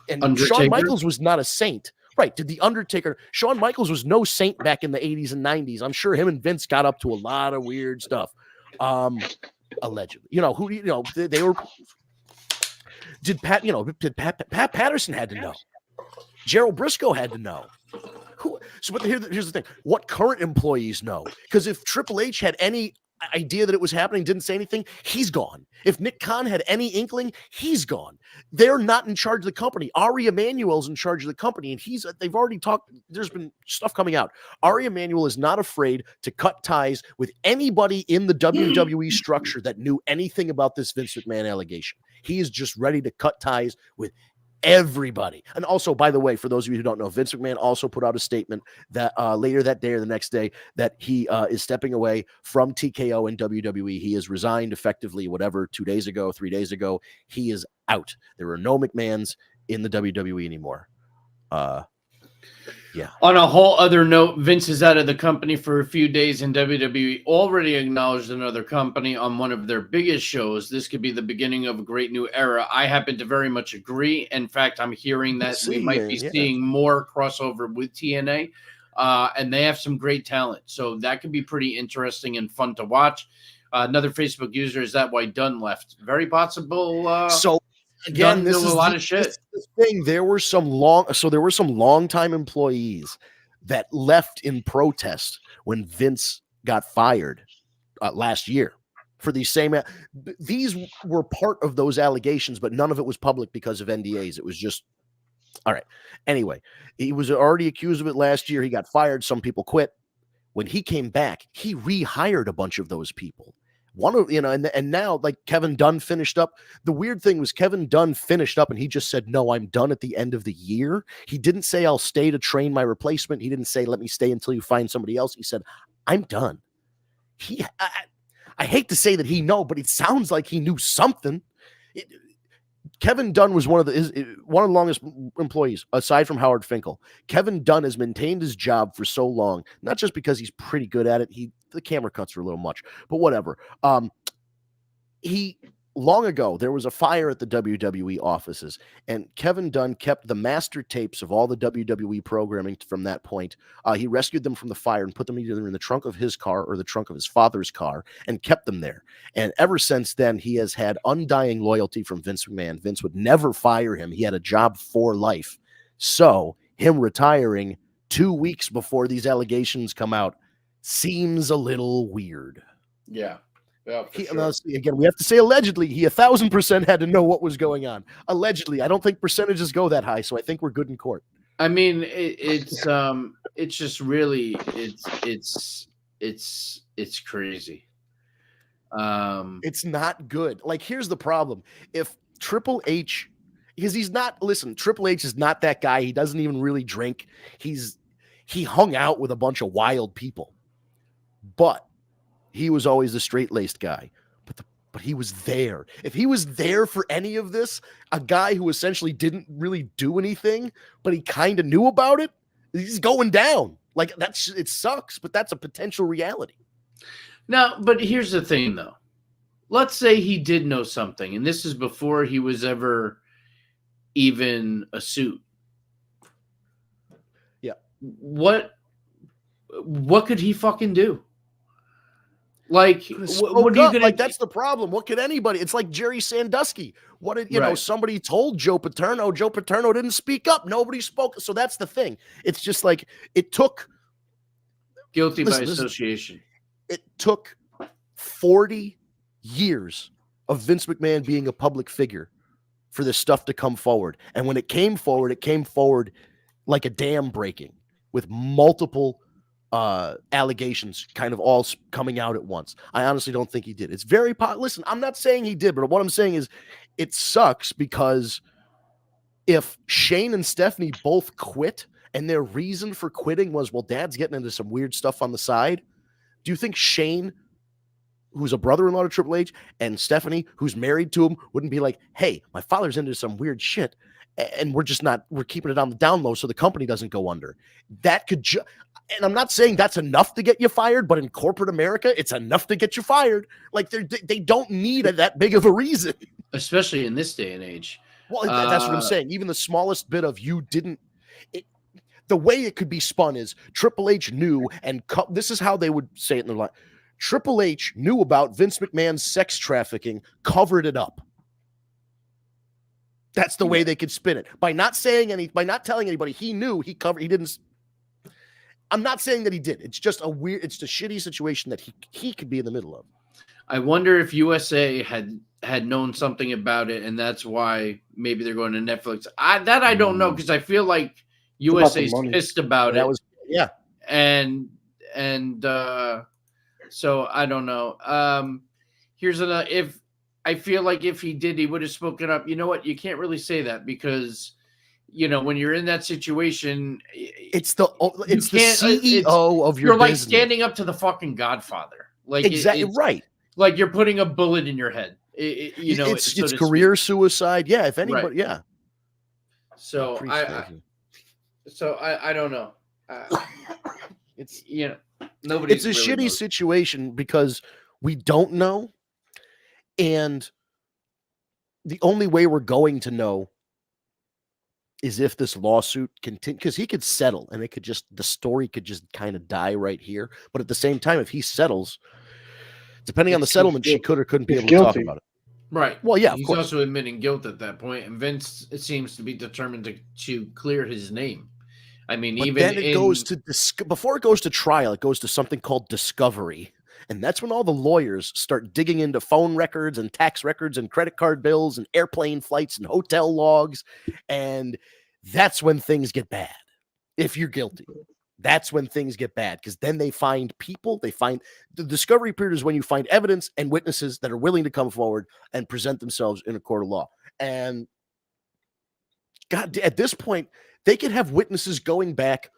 And Undertaker? Shawn Michaels was not a saint. Right. Did The Undertaker? Shawn Michaels was no saint back in the 80s and 90s. I'm sure him and Vince got up to a lot of weird stuff. Allegedly. They were. Did Pat Patterson had to know. Gerald Briscoe had to know. But here's the thing. What current employees know? Because if Triple H had any idea that it was happening, didn't say anything, he's gone. If Nick Khan had any inkling, he's gone. They're not in charge of the company. Ari Emanuel's in charge of the company, and they've already talked. There's been stuff coming out. Ari Emanuel is not afraid to cut ties with anybody in the WWE structure that knew anything about this Vince McMahon allegation. He is just ready to cut ties with everybody. And also, by the way, for those of you who don't know, Vince McMahon also put out a statement that later that day or the next day that he is stepping away from TKO and WWE. He has resigned effectively, 2 days ago, 3 days ago. He is out. There are no McMahons in the WWE anymore. Yeah. On a whole other note, Vince is out of the company for a few days, and WWE already acknowledged another company on one of their biggest shows. This could be the beginning of a great new era. I happen to very much agree. In fact, I'm hearing that we might be seeing more crossover with TNA, and they have some great talent. So that could be pretty interesting and fun to watch. Another Facebook user, is that why Dunn left? Very possible. So again, this is a lot of shit. This thing. There were some longtime employees that left in protest when Vince got fired last year for these same. These were part of those allegations, but none of it was public because of NDAs. It was just all right. Anyway, he was already accused of it last year. He got fired. Some people quit. When he came back, he rehired a bunch of those people. One of and now like Kevin Dunn finished up. The weird thing was Kevin Dunn finished up and he just said, "No, I'm done at the end of the year." He didn't say, "I'll stay to train my replacement." He didn't say, "Let me stay until you find somebody else." He said, "I'm done." I hate to say that he knew, but it sounds like he knew something. Kevin Dunn was one of the longest employees aside from Howard Finkel. Kevin Dunn has maintained his job for so long, not just because he's pretty good at it. The camera cuts were a little much, but whatever. Long ago, there was a fire at the WWE offices, and Kevin Dunn kept the master tapes of all the WWE programming from that point. He rescued them from the fire and put them either in the trunk of his car or the trunk of his father's car and kept them there. And ever since then, he has had undying loyalty from Vince McMahon. Vince would never fire him. He had a job for life. So him retiring 2 weeks before these allegations come out seems a little weird. Yeah. Yeah, sure. Again, we have to say allegedly. He 1,000% had to know what was going on. Allegedly, I don't think percentages go that high, so I think we're good in court. I mean, it's just really it's crazy. It's not good. Like, here's the problem: if Triple H, because he's not. Listen, Triple H is not that guy. He doesn't even really drink. He hung out with a bunch of wild people, but he was always the straight-laced guy, but he was there. If he was there for any of this, a guy who essentially didn't really do anything, but he kind of knew about it, he's going down. Like, it sucks, but that's a potential reality. Now, but here's the thing, though. Let's say he did know something, and this is before he was ever even a suit. Yeah. What could he fucking do? Like, what are you gonna like? That's the problem. What could anybody? It's like Jerry Sandusky. What did somebody told Joe Paterno? Joe Paterno didn't speak up. Nobody spoke. So that's the thing. It's just like it took guilty by association. It took 40 years of Vince McMahon being a public figure for this stuff to come forward. And when it came forward like a dam breaking with multiple allegations kind of all coming out at once. I honestly don't think he did. It's very listen, I'm not saying he did, but what I'm saying is it sucks because if Shane and Stephanie both quit and their reason for quitting was, well, Dad's getting into some weird stuff on the side, do you think Shane, who's a brother-in-law to Triple H, and Stephanie, who's married to him, wouldn't be like, hey, my father's into some weird shit and we're keeping it on the down low so the company doesn't go under? That could and I'm not saying that's enough to get you fired, but in corporate America, it's enough to get you fired. Like they don't need that big of a reason, especially in this day and age. Well, that's what I'm saying. Even the smallest bit of the way it could be spun is Triple H knew, and this is how they would say it in their line. Triple H knew about Vince McMahon's sex trafficking, covered it up. That's the way they could spin it by not telling anybody. He knew, he covered. He didn't. I'm not saying that he did. It's just it's a shitty situation that he could be in the middle of. I wonder if USA had known something about it, and that's why maybe they're going to Netflix. I don't know, because I feel like USA's pissed about it. So I don't know. Here's another. I feel like if he did, he would have spoken up. You know what? You can't really say that because, when you're in that situation, it's the CEO of your. You're like business. standing up to the fucking Godfather. Like exactly right. Like you're putting a bullet in your head. It's career suicide. Yeah, if anybody, right. Yeah. So I don't know. It's nobody. It's a shitty situation because we don't know, and the only way we're going to know is if this lawsuit continues, because he could settle and the story could just kind of die right here. But at the same time, if he settles, depending on the settlement, she could or couldn't be able to talk about it. Right. Well, yeah, he's also admitting guilt at that point, and Vince, it seems to be determined to clear his name. I mean, but even then it goes to before it goes to trial, it goes to something called discovery. And that's when all the lawyers start digging into phone records and tax records and credit card bills and airplane flights and hotel logs. And that's when things get bad. If you're guilty, that's when things get bad, because then they find people. They find the discovery period is when you find evidence and witnesses that are willing to come forward and present themselves in a court of law. And God, at this point, they could have witnesses going back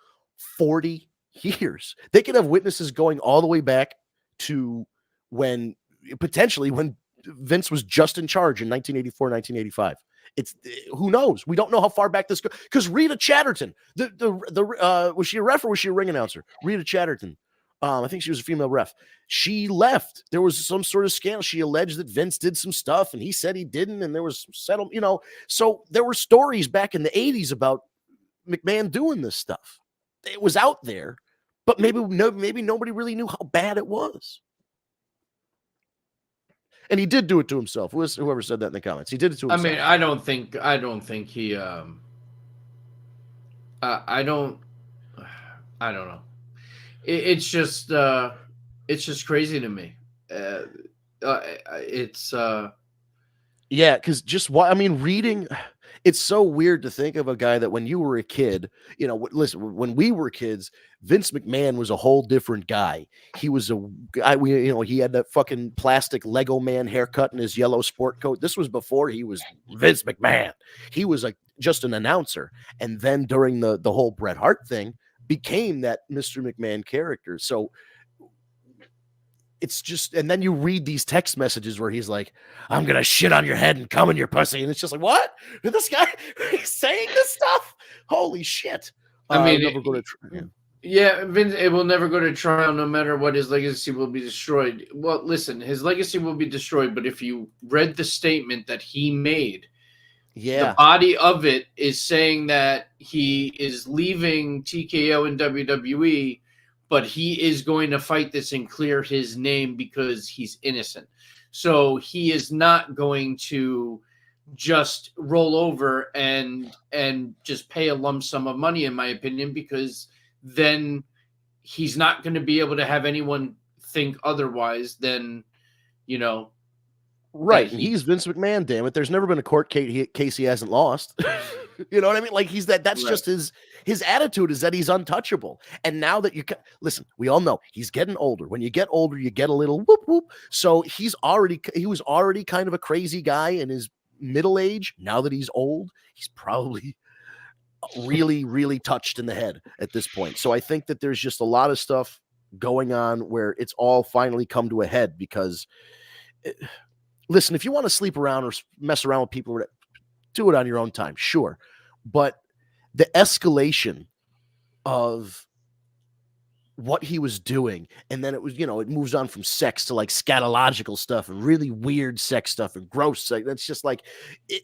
40 years. They could have witnesses going all the way back to when Vince was just in charge in 1984, 1985. It's who knows? We don't know how far back this goes. Because Rita Chatterton, was she a ref or was she a ring announcer? Rita Chatterton. I think she was a female ref. She left. There was some sort of scandal. She alleged that Vince did some stuff and he said he didn't, and there was settlement, So there were stories back in the 80s about McMahon doing this stuff. It was out there, but maybe nobody really knew how bad it was. And he did do it to himself. Whoever said that in the comments, he did it to himself. I mean, I don't think he. I don't know. It's just crazy to me. Because reading. It's so weird to think of a guy that when you were a kid, listen, when we were kids, Vince McMahon was a whole different guy. He was a guy, he had that fucking plastic Lego man haircut and his yellow sport coat. This was before he was Vince McMahon. He was just an announcer. And then during the whole Bret Hart thing, became that Mr. McMahon character. So it's just, and then you read these text messages where he's like, I'm going to shit on your head and come in your pussy. And it's just like, what? Did this guy saying this stuff? Holy shit. Vince, it will never go to trial no matter what. His legacy will be destroyed. Well, listen, his legacy will be destroyed. But if you read the statement that he made, the body of it is saying that he is leaving TKO and WWE, but he is going to fight this and clear his name because he's innocent. So he is not going to just roll over and just pay a lump sum of money, in my opinion, because then he's not going to be able to have anyone think otherwise than, Right. He's Vince McMahon, damn it. There's never been a court case he hasn't lost. You know what I mean? Like that's right. Just his attitude is that he's untouchable. And now that listen, we all know he's getting older. When you get older, you get a little whoop whoop. So he was already kind of a crazy guy in his middle age. Now that he's old, he's probably really, really touched in the head at this point. So I think that there's just a lot of stuff going on where it's all finally come to a head because listen, if you want to sleep around or mess around with people, do it on your own time, sure. But the escalation of what he was doing, and then it was, it moves on from sex to like scatological stuff and really weird sex stuff and gross sex. That's just like,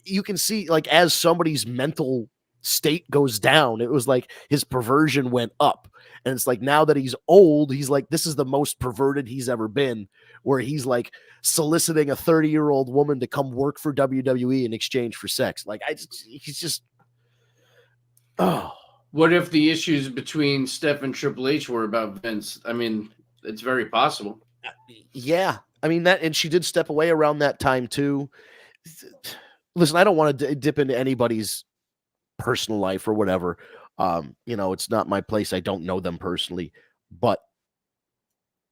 you can see like as somebody's mental state goes down, it was like his perversion went up. And it's like now that he's old, he's like, this is the most perverted he's ever been, where he's like soliciting a 30-year-old woman to come work for WWE in exchange for sex. Like he's just, oh. What if the issues between Steph and Triple H were about Vince? I mean, it's very possible. Yeah. I mean and she did step away around that time too. Listen, I don't want to dip into anybody's personal life or whatever. It's not my place. I don't know them personally, but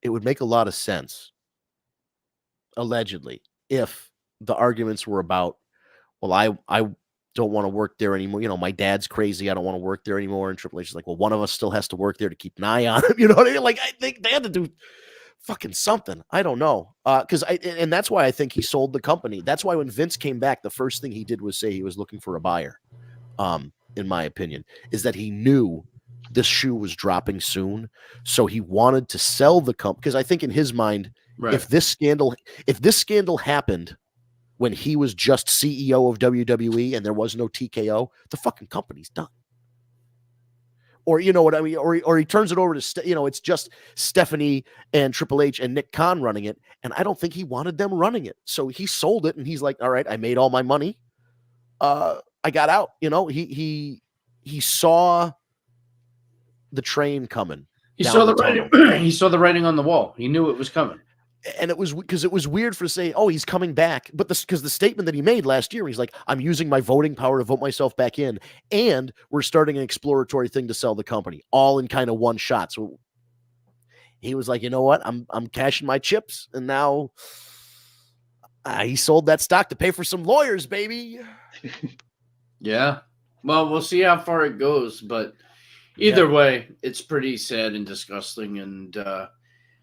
it would make a lot of sense, allegedly, if the arguments were about, well, I don't want to work there anymore. My dad's crazy. I don't want to work there anymore. And Triple H is like, well, one of us still has to work there to keep an eye on him. You know what I mean? Like, I think they had to do fucking something. I don't know. And that's why I think he sold the company. That's why when Vince came back, the first thing he did was say he was looking for a buyer. In my opinion, is that he knew this shoe was dropping soon, so he wanted to sell the company, because I think in his mind, Right. if this scandal happened when he was just CEO of WWE and there was no TKO, the fucking company's done. Or you know what I mean? Or he turns it over to it's just Stephanie and Triple H and Nick Khan running it, and I don't think he wanted them running it, so he sold it, and he's like, all right, I made all my money, I got out. He saw the train coming. He saw the writing. He saw the writing on the wall. He knew it was coming. And it was because it was weird for saying, oh, he's coming back. But because the statement that he made last year, he's like, I'm using my voting power to vote myself back in. And we're starting an exploratory thing to sell the company, all in kind of one shot. So he was like, you know what? I'm cashing my chips. And now he sold that stock to pay for some lawyers, baby. Yeah. Well, we'll see how far it goes. But either way, it's pretty sad and disgusting.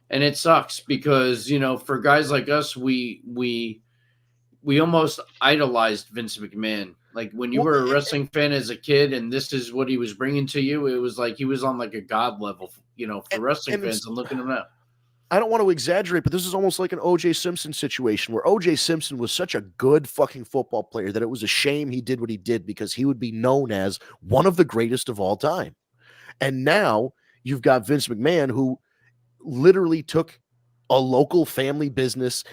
And it sucks because, for guys like us, we almost idolized Vince McMahon. Like when you were a wrestling fan as a kid and this is what he was bringing to you, it was like he was on like a god level, for wrestling fans and looking him up. I don't want to exaggerate, but this is almost like an O.J. Simpson situation where O.J. Simpson was such a good fucking football player that it was a shame he did what he did because he would be known as one of the greatest of all time. And now you've got Vince McMahon, who literally took a local family business,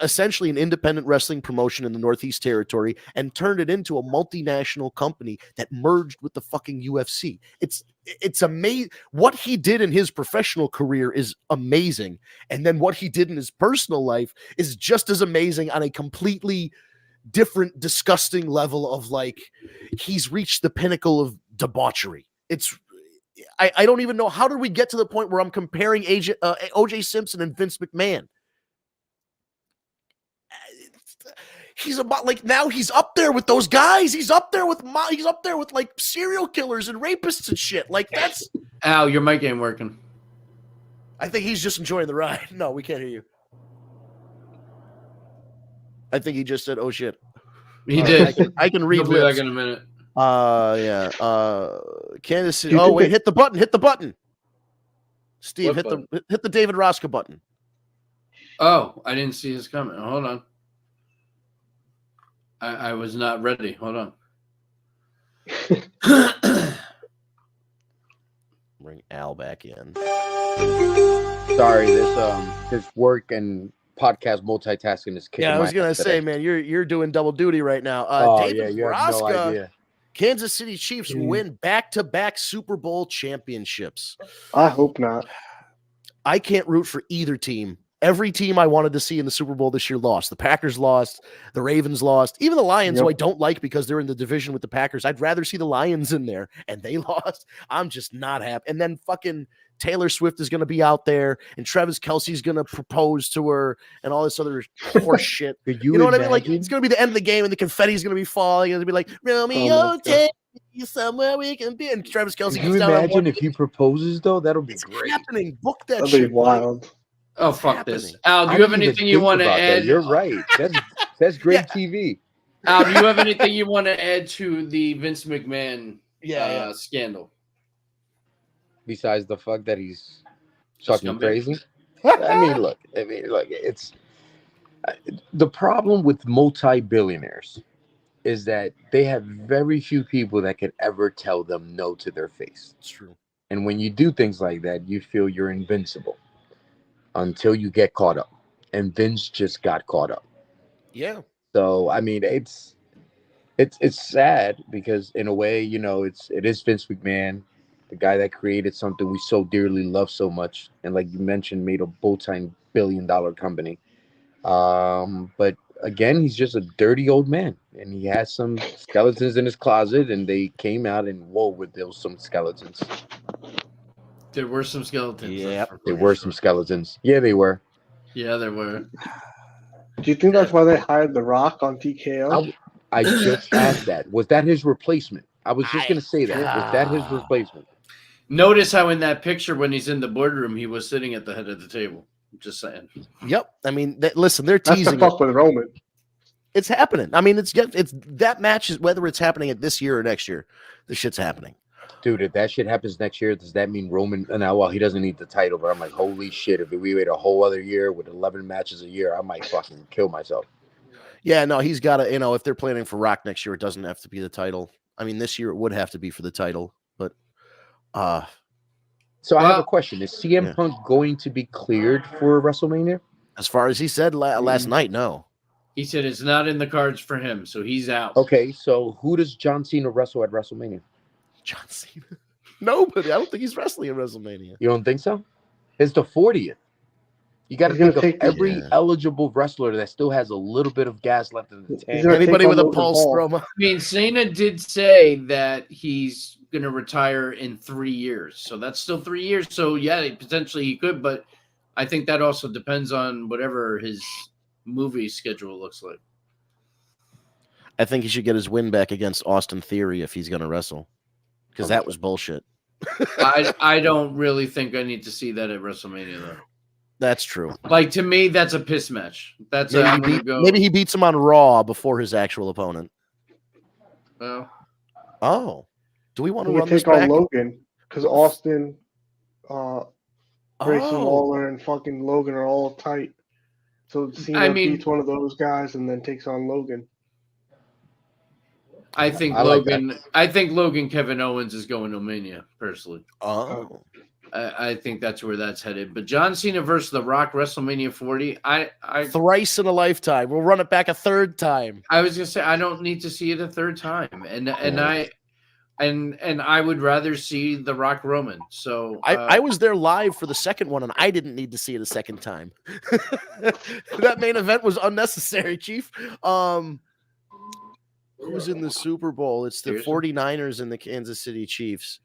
essentially an independent wrestling promotion in the Northeast Territory, and turned it into a multinational company that merged with the fucking UFC. It's amazing. What he did in his professional career is amazing. And then what he did in his personal life is just as amazing on a completely different, disgusting level of like, he's reached the pinnacle of debauchery. I don't even know. How did we get to the point where I'm comparing O.J. Simpson and Vince McMahon? He's about like, now he's up there with those guys. He's up there with like serial killers and rapists and shit. Like that's. Al, your mic ain't working. I think he's just enjoying the ride. No, we can't hear you. I think he just said, "Oh shit." He did. I can read. He'll be back in a minute. Yeah. Kansas City. Oh wait, hit the button. Steve, hit the David Rosca button. Oh, I didn't see his comment. Hold on. I was not ready. Hold on. Bring Al back in. Sorry, this work and podcast multitasking is kicking. Yeah, I was gonna say, man, you're doing double duty right now. David you have no idea. Kansas City Chiefs win back-to-back Super Bowl championships. I hope not. I can't root for either team. Every team I wanted to see in the Super Bowl this year lost. The Packers lost. The Ravens lost. Even the Lions, who I don't like because they're in the division with the Packers. I'd rather see the Lions in there, and they lost. I'm just not happy. And then fucking Taylor Swift is going to be out there, and Travis Kelce's going to propose to her, and all this other horse shit. You know what I mean? Like, it's going to be the end of the game, and the confetti is going to be falling, and it'll be like, Romeo, take me somewhere we can be. And Travis Kelce. Can you imagine if he proposes, though? That'll be great. Happening. Book that That'd shit. Be wild. Oh, fuck this. Al, do you have anything you want to add? That. You're right. That's great TV. Al, do you have anything you want to add to the Vince McMahon scandal? Besides the fuck that he's fucking crazy. I mean, look, it's the problem with multi-billionaires is that they have very few people that can ever tell them no to their face. It's true. And when you do things like that, you feel you're invincible until you get caught up. And Vince just got caught up. Yeah. So, I mean, it's sad because in a way, it is Vince McMahon, the guy that created something we so dearly love so much. And like you mentioned, made a multi-billion-dollar company. But again, he's just a dirty old man. And he has some skeletons in his closet, and they came out and with some skeletons. There were some skeletons. Yeah, there were some skeletons. Yeah, they were. Yeah, there were. Do you think that's why they hired The Rock on TKO? I just asked that. Was that his replacement? I was just going to say that. Was that his replacement? Notice how in that picture when he's in the boardroom, he was sitting at the head of the table. Just saying. Yep. I mean, listen, they're teasing. That's the fuck with Roman. It's happening. I mean, it's that match is whether it's happening at this year or next year. The shit's happening. Dude, if that shit happens next year, does that mean Roman? Now, well, he doesn't need the title, but I'm like, holy shit! If we wait a whole other year with 11 matches a year, I might fucking kill myself. Yeah, no, he's got to. If they're planning for Rock next year, it doesn't have to be the title. I mean, this year it would have to be for the title, but. So I have a question: is CM Punk going to be cleared for WrestleMania? As far as he said last night, no. He said it's not in the cards for him, so he's out. Okay, so who does John Cena wrestle at WrestleMania? John Cena? Nobody. I don't think he's wrestling at WrestleMania. You don't think so? It's the 40th. You got to think of every eligible wrestler that still has a little bit of gas left in the tank. Anybody with a pulse, Roma? I mean, Cena did say that he's going to retire in 3 years, so that's still 3 years. So yeah, potentially he could, but I think that also depends on whatever his movie schedule looks like. I think he should get his win back against Austin Theory if he's going to wrestle, because that was bullshit. I don't really think I need to see that at WrestleMania though. That's true. Like, to me, that's a piss match. That's maybe he beats him on Raw before his actual opponent. Well, do we want to run this take on back? Logan? Because Austin, Grayson Waller, and fucking Logan are all tight. So Cena beats one of those guys and then takes on Logan. I think Logan Kevin Owens is going to Mania personally. I think that's where that's headed. But John Cena versus The Rock, WrestleMania 40. I thrice in a lifetime. We'll run it back a third time. I was gonna say I don't need to see it a third time, and I would rather see The Rock Roman. So I was there live for the second one, and I didn't need to see it a second time. That main event was unnecessary, Chief. Who's in the Super Bowl? It's the 49ers and the Kansas City Chiefs.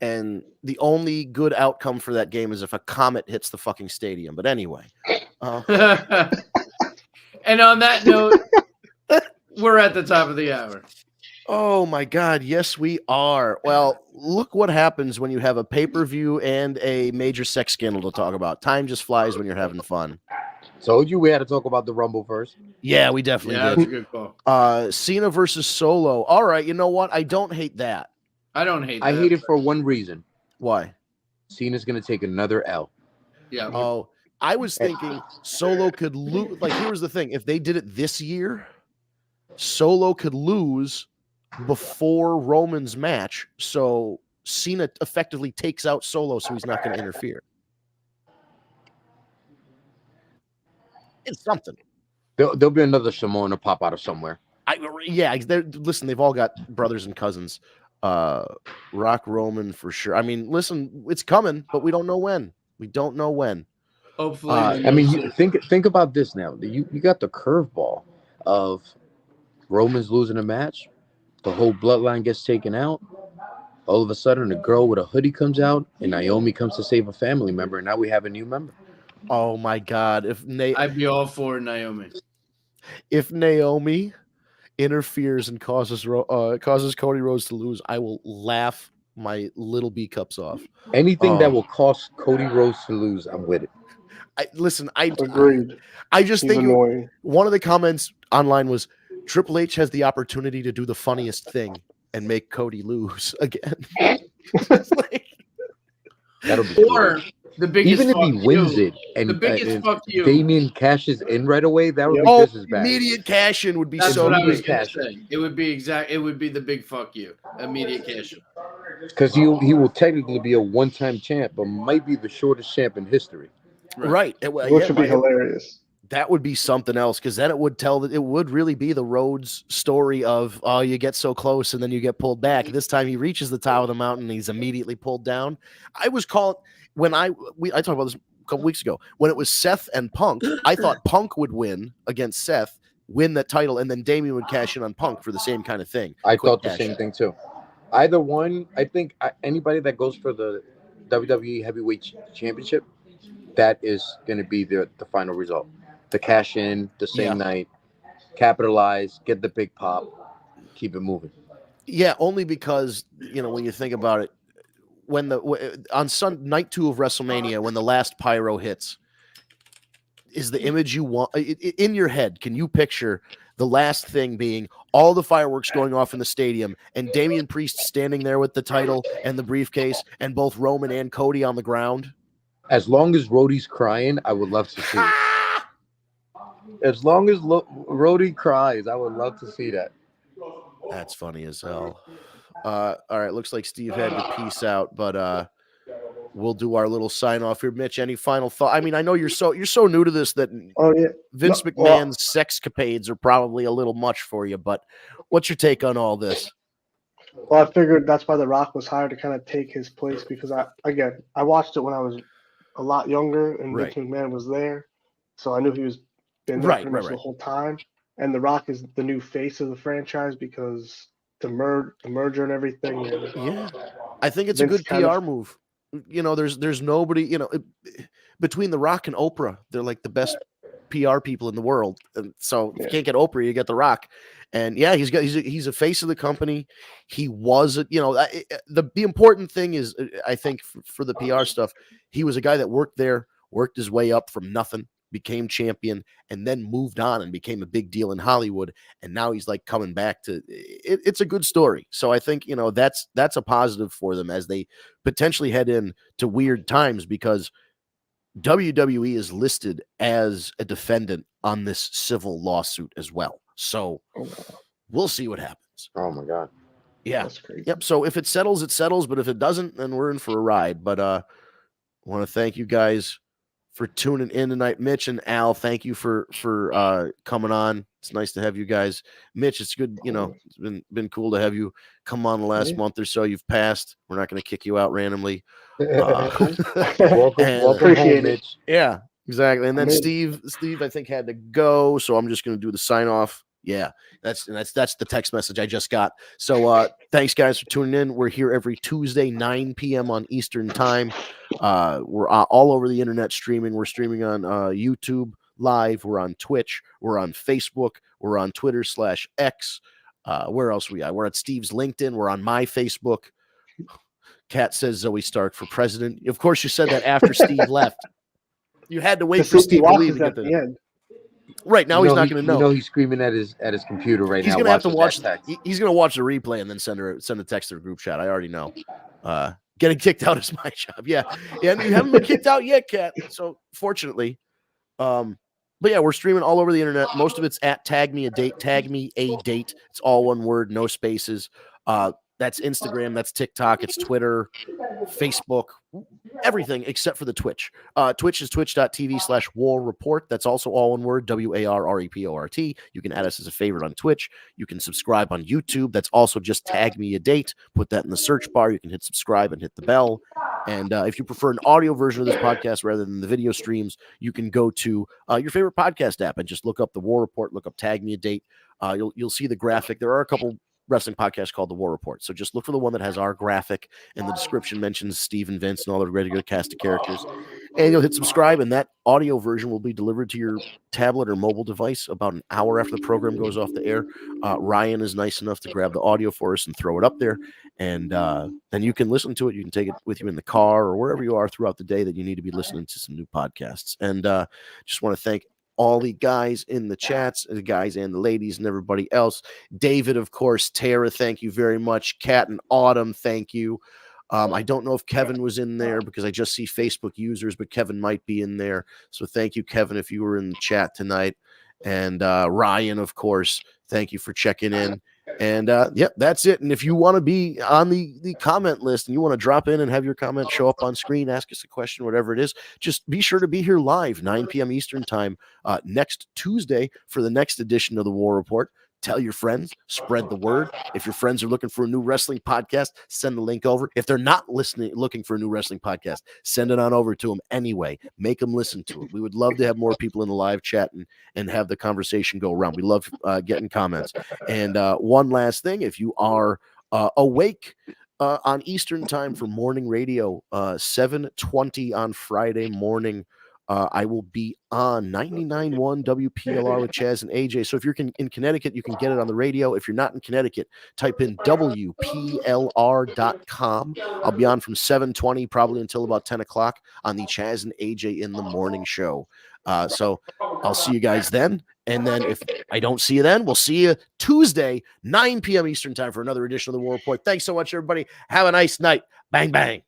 And the only good outcome for that game is if a comet hits the fucking stadium. But anyway. And on that note, we're at the top of the hour. Oh, my God. Yes, we are. Well, look what happens when you have a pay-per-view and a major sex scandal to talk about. Time just flies when you're having fun. Told you we had to talk about the Rumble first. Yeah, we definitely did. That's a good call. Cena versus Solo. All right, you know what? I don't hate that. I don't hate that. I hate it for one reason. Why? Cena's going to take another L. Yeah. Oh, I was thinking Solo could lose. Like, here's the thing. If they did it this year, Solo could lose before Roman's match. So Cena effectively takes out Solo, so he's not going to interfere. It's something. There'll be another Samoan to pop out of somewhere. Listen, they've all got brothers and cousins. Rock Roman for sure. I mean, listen, it's coming, but we don't know when. Hopefully. I mean, you think about this now. You got the curveball of Roman's losing a match. The whole bloodline gets taken out. All of a sudden, a girl with a hoodie comes out, and Naomi comes to save a family member, and now we have a new member. Oh my God! I'd be all for Naomi. If Naomi interferes and causes Cody Rhodes to lose, I will laugh my little B cups off. Anything that will cause Cody Rhodes to lose, I'm with it. I agreed. I just He's think annoying. One of the comments online was Triple H has the opportunity to do the funniest thing and make Cody lose again. That'll be or the biggest even if he wins it and the biggest fuck you. Damien cashes in right away, that would be just as bad. Immediate cash in would be That's so what I was big. gonna say. It would be It would be the big fuck you. Immediate cash in. Because he will technically be a one-time champ, but might be the shortest champ in history. Right. Which would be hilarious. That would be something else, because then it would really be the Rhodes story of, oh, you get so close and then you get pulled back. This time he reaches the top of the mountain and he's immediately pulled down. I was called when I talked about this a couple weeks ago when it was Seth and Punk. I thought Punk would win against Seth, win that title, and then Damian would cash in on Punk for the same kind of thing. I thought the same thing too. Either one, I think anybody that goes for the WWE Heavyweight Championship, that is going to be the final result. The cash in the same night, capitalize, get the big pop, keep it moving. Yeah, only because when you think about it, when on night 2 of WrestleMania, when the last pyro hits, is the image you want in your head? Can you picture The last thing being all the fireworks going off in the stadium and Damian Priest standing there with the title and the briefcase and both Roman and Cody on the ground. As long as Rhodey's crying, I would love to see it. As long as Rhodey cries, I would love to see that. That's funny as hell. All right, looks like Steve had to peace out, but we'll do our little sign off here. Mitch, any final thought? I mean, I know you're so new to this that Vince McMahon's sexcapades are probably a little much for you, but what's your take on all this? Well, I figured that's why The Rock was hired to kind of take his place, because I watched it when I was a lot younger and Vince McMahon was there, so I knew he was been there pretty much the whole time. And The Rock is the new face of the franchise because the merger and everything. And I think it's Vince a good PR move. You know, there's nobody, you know, between The Rock and Oprah, they're like the best PR people in the world. And so if you can't get Oprah, you get The Rock. And yeah, he's a face of the company. He was, the important thing is, I think for the PR stuff, he was a guy that worked there, worked his way up from nothing, became champion, and then moved on and became a big deal in Hollywood. And now he's like coming back to it's a good story. So I think, that's a positive for them as they potentially head in to weird times, because WWE is listed as a defendant on this civil lawsuit as well. So we'll see what happens. Oh my God. Yeah. That's crazy. Yep. So if it settles, it settles. But if it doesn't, then we're in for a ride. But I want to thank you guys for tuning in tonight. Mitch and Al, thank you for coming on. It's nice to have you guys. Mitch, it's good. It's been cool to have you come on the last month or so. You've passed. We're not going to kick you out randomly. Welcome home, Mitch. Yeah, exactly. And then Steve, I think had to go, so I'm just going to do the sign off. Yeah, that's the text message I just got. So thanks guys for tuning in. We're here every Tuesday, 9 p.m. on Eastern time. We're all over the internet streaming. We're streaming on YouTube Live. We're on Twitch. We're on Facebook. We're on Twitter /X. Where else we are? We're at Steve's LinkedIn. We're on my Facebook. Kat says Zoe Stark for president. Of course, you said that after Steve left. You had to wait for Steve to leave to get the end. Right now, he's not going to know. He's screaming at his computer right now. He's going to have to watch. He's going to watch the replay and then send a text to the group chat. I already know. Getting kicked out is my job. Yeah, and you haven't been kicked out yet, Kat. So fortunately, but yeah, we're streaming all over the internet. Most of it's at Tag Me a Date. Tag Me a Date. It's all one word, no spaces. That's Instagram, that's TikTok, it's Twitter, Facebook, everything except for the Twitch. Twitch is twitch.tv/War Report. That's also all one word, WARREPORT. You can add us as a favorite on Twitch. You can subscribe on YouTube. That's also just Tag Me a Date. Put that in the search bar. You can hit subscribe and hit the bell. And if you prefer an audio version of this podcast rather than the video streams, you can go to your favorite podcast app and just look up the War Report, look up Tag Me a Date. You'll see the graphic. There are a couple wrestling podcast called The War Report. So just look for the one that has our graphic, and the description mentions Steve and Vince and all the regular cast of characters. And you'll hit subscribe, and that audio version will be delivered to your tablet or mobile device about an hour after the program goes off the air. Ryan is nice enough to grab the audio for us and throw it up there. And then you can listen to it. You can take it with you in the car or wherever you are throughout the day that you need to be listening to some new podcasts. And just want to thank all the guys in the chats, the guys and the ladies and everybody else. David, of course, Tara, thank you very much. Kat and Autumn, thank you. I don't know if Kevin was in there because I just see Facebook users, but Kevin might be in there. So thank you, Kevin, if you were in the chat tonight. And Ryan, of course, thank you for checking in. And that's it. And if you want to be on the comment list and you want to drop in and have your comment show up on screen, ask us a question, whatever it is, just be sure to be here live, 9 p.m. Eastern time, next Tuesday for the next edition of the War Report. Tell your friends, spread the word. If your friends are looking for a new wrestling podcast, send the link over. If they're not looking for a new wrestling podcast, send it on over to them anyway. Make them listen to it. We would love to have more people in the live chat and have the conversation go around. We love getting comments. And one last thing, if you are awake on Eastern time for morning radio, 7:20 on Friday morning, I will be on 99.1 WPLR with Chaz and AJ. So if you're in Connecticut, you can get it on the radio. If you're not in Connecticut, type in WPLR.com. I'll be on from 7:20 probably until about 10 o'clock on the Chaz and AJ in the morning show. So I'll see you guys then. And then if I don't see you then, we'll see you Tuesday, 9 p.m. Eastern time for another edition of the War Report. Thanks so much, everybody. Have a nice night. Bang, bang.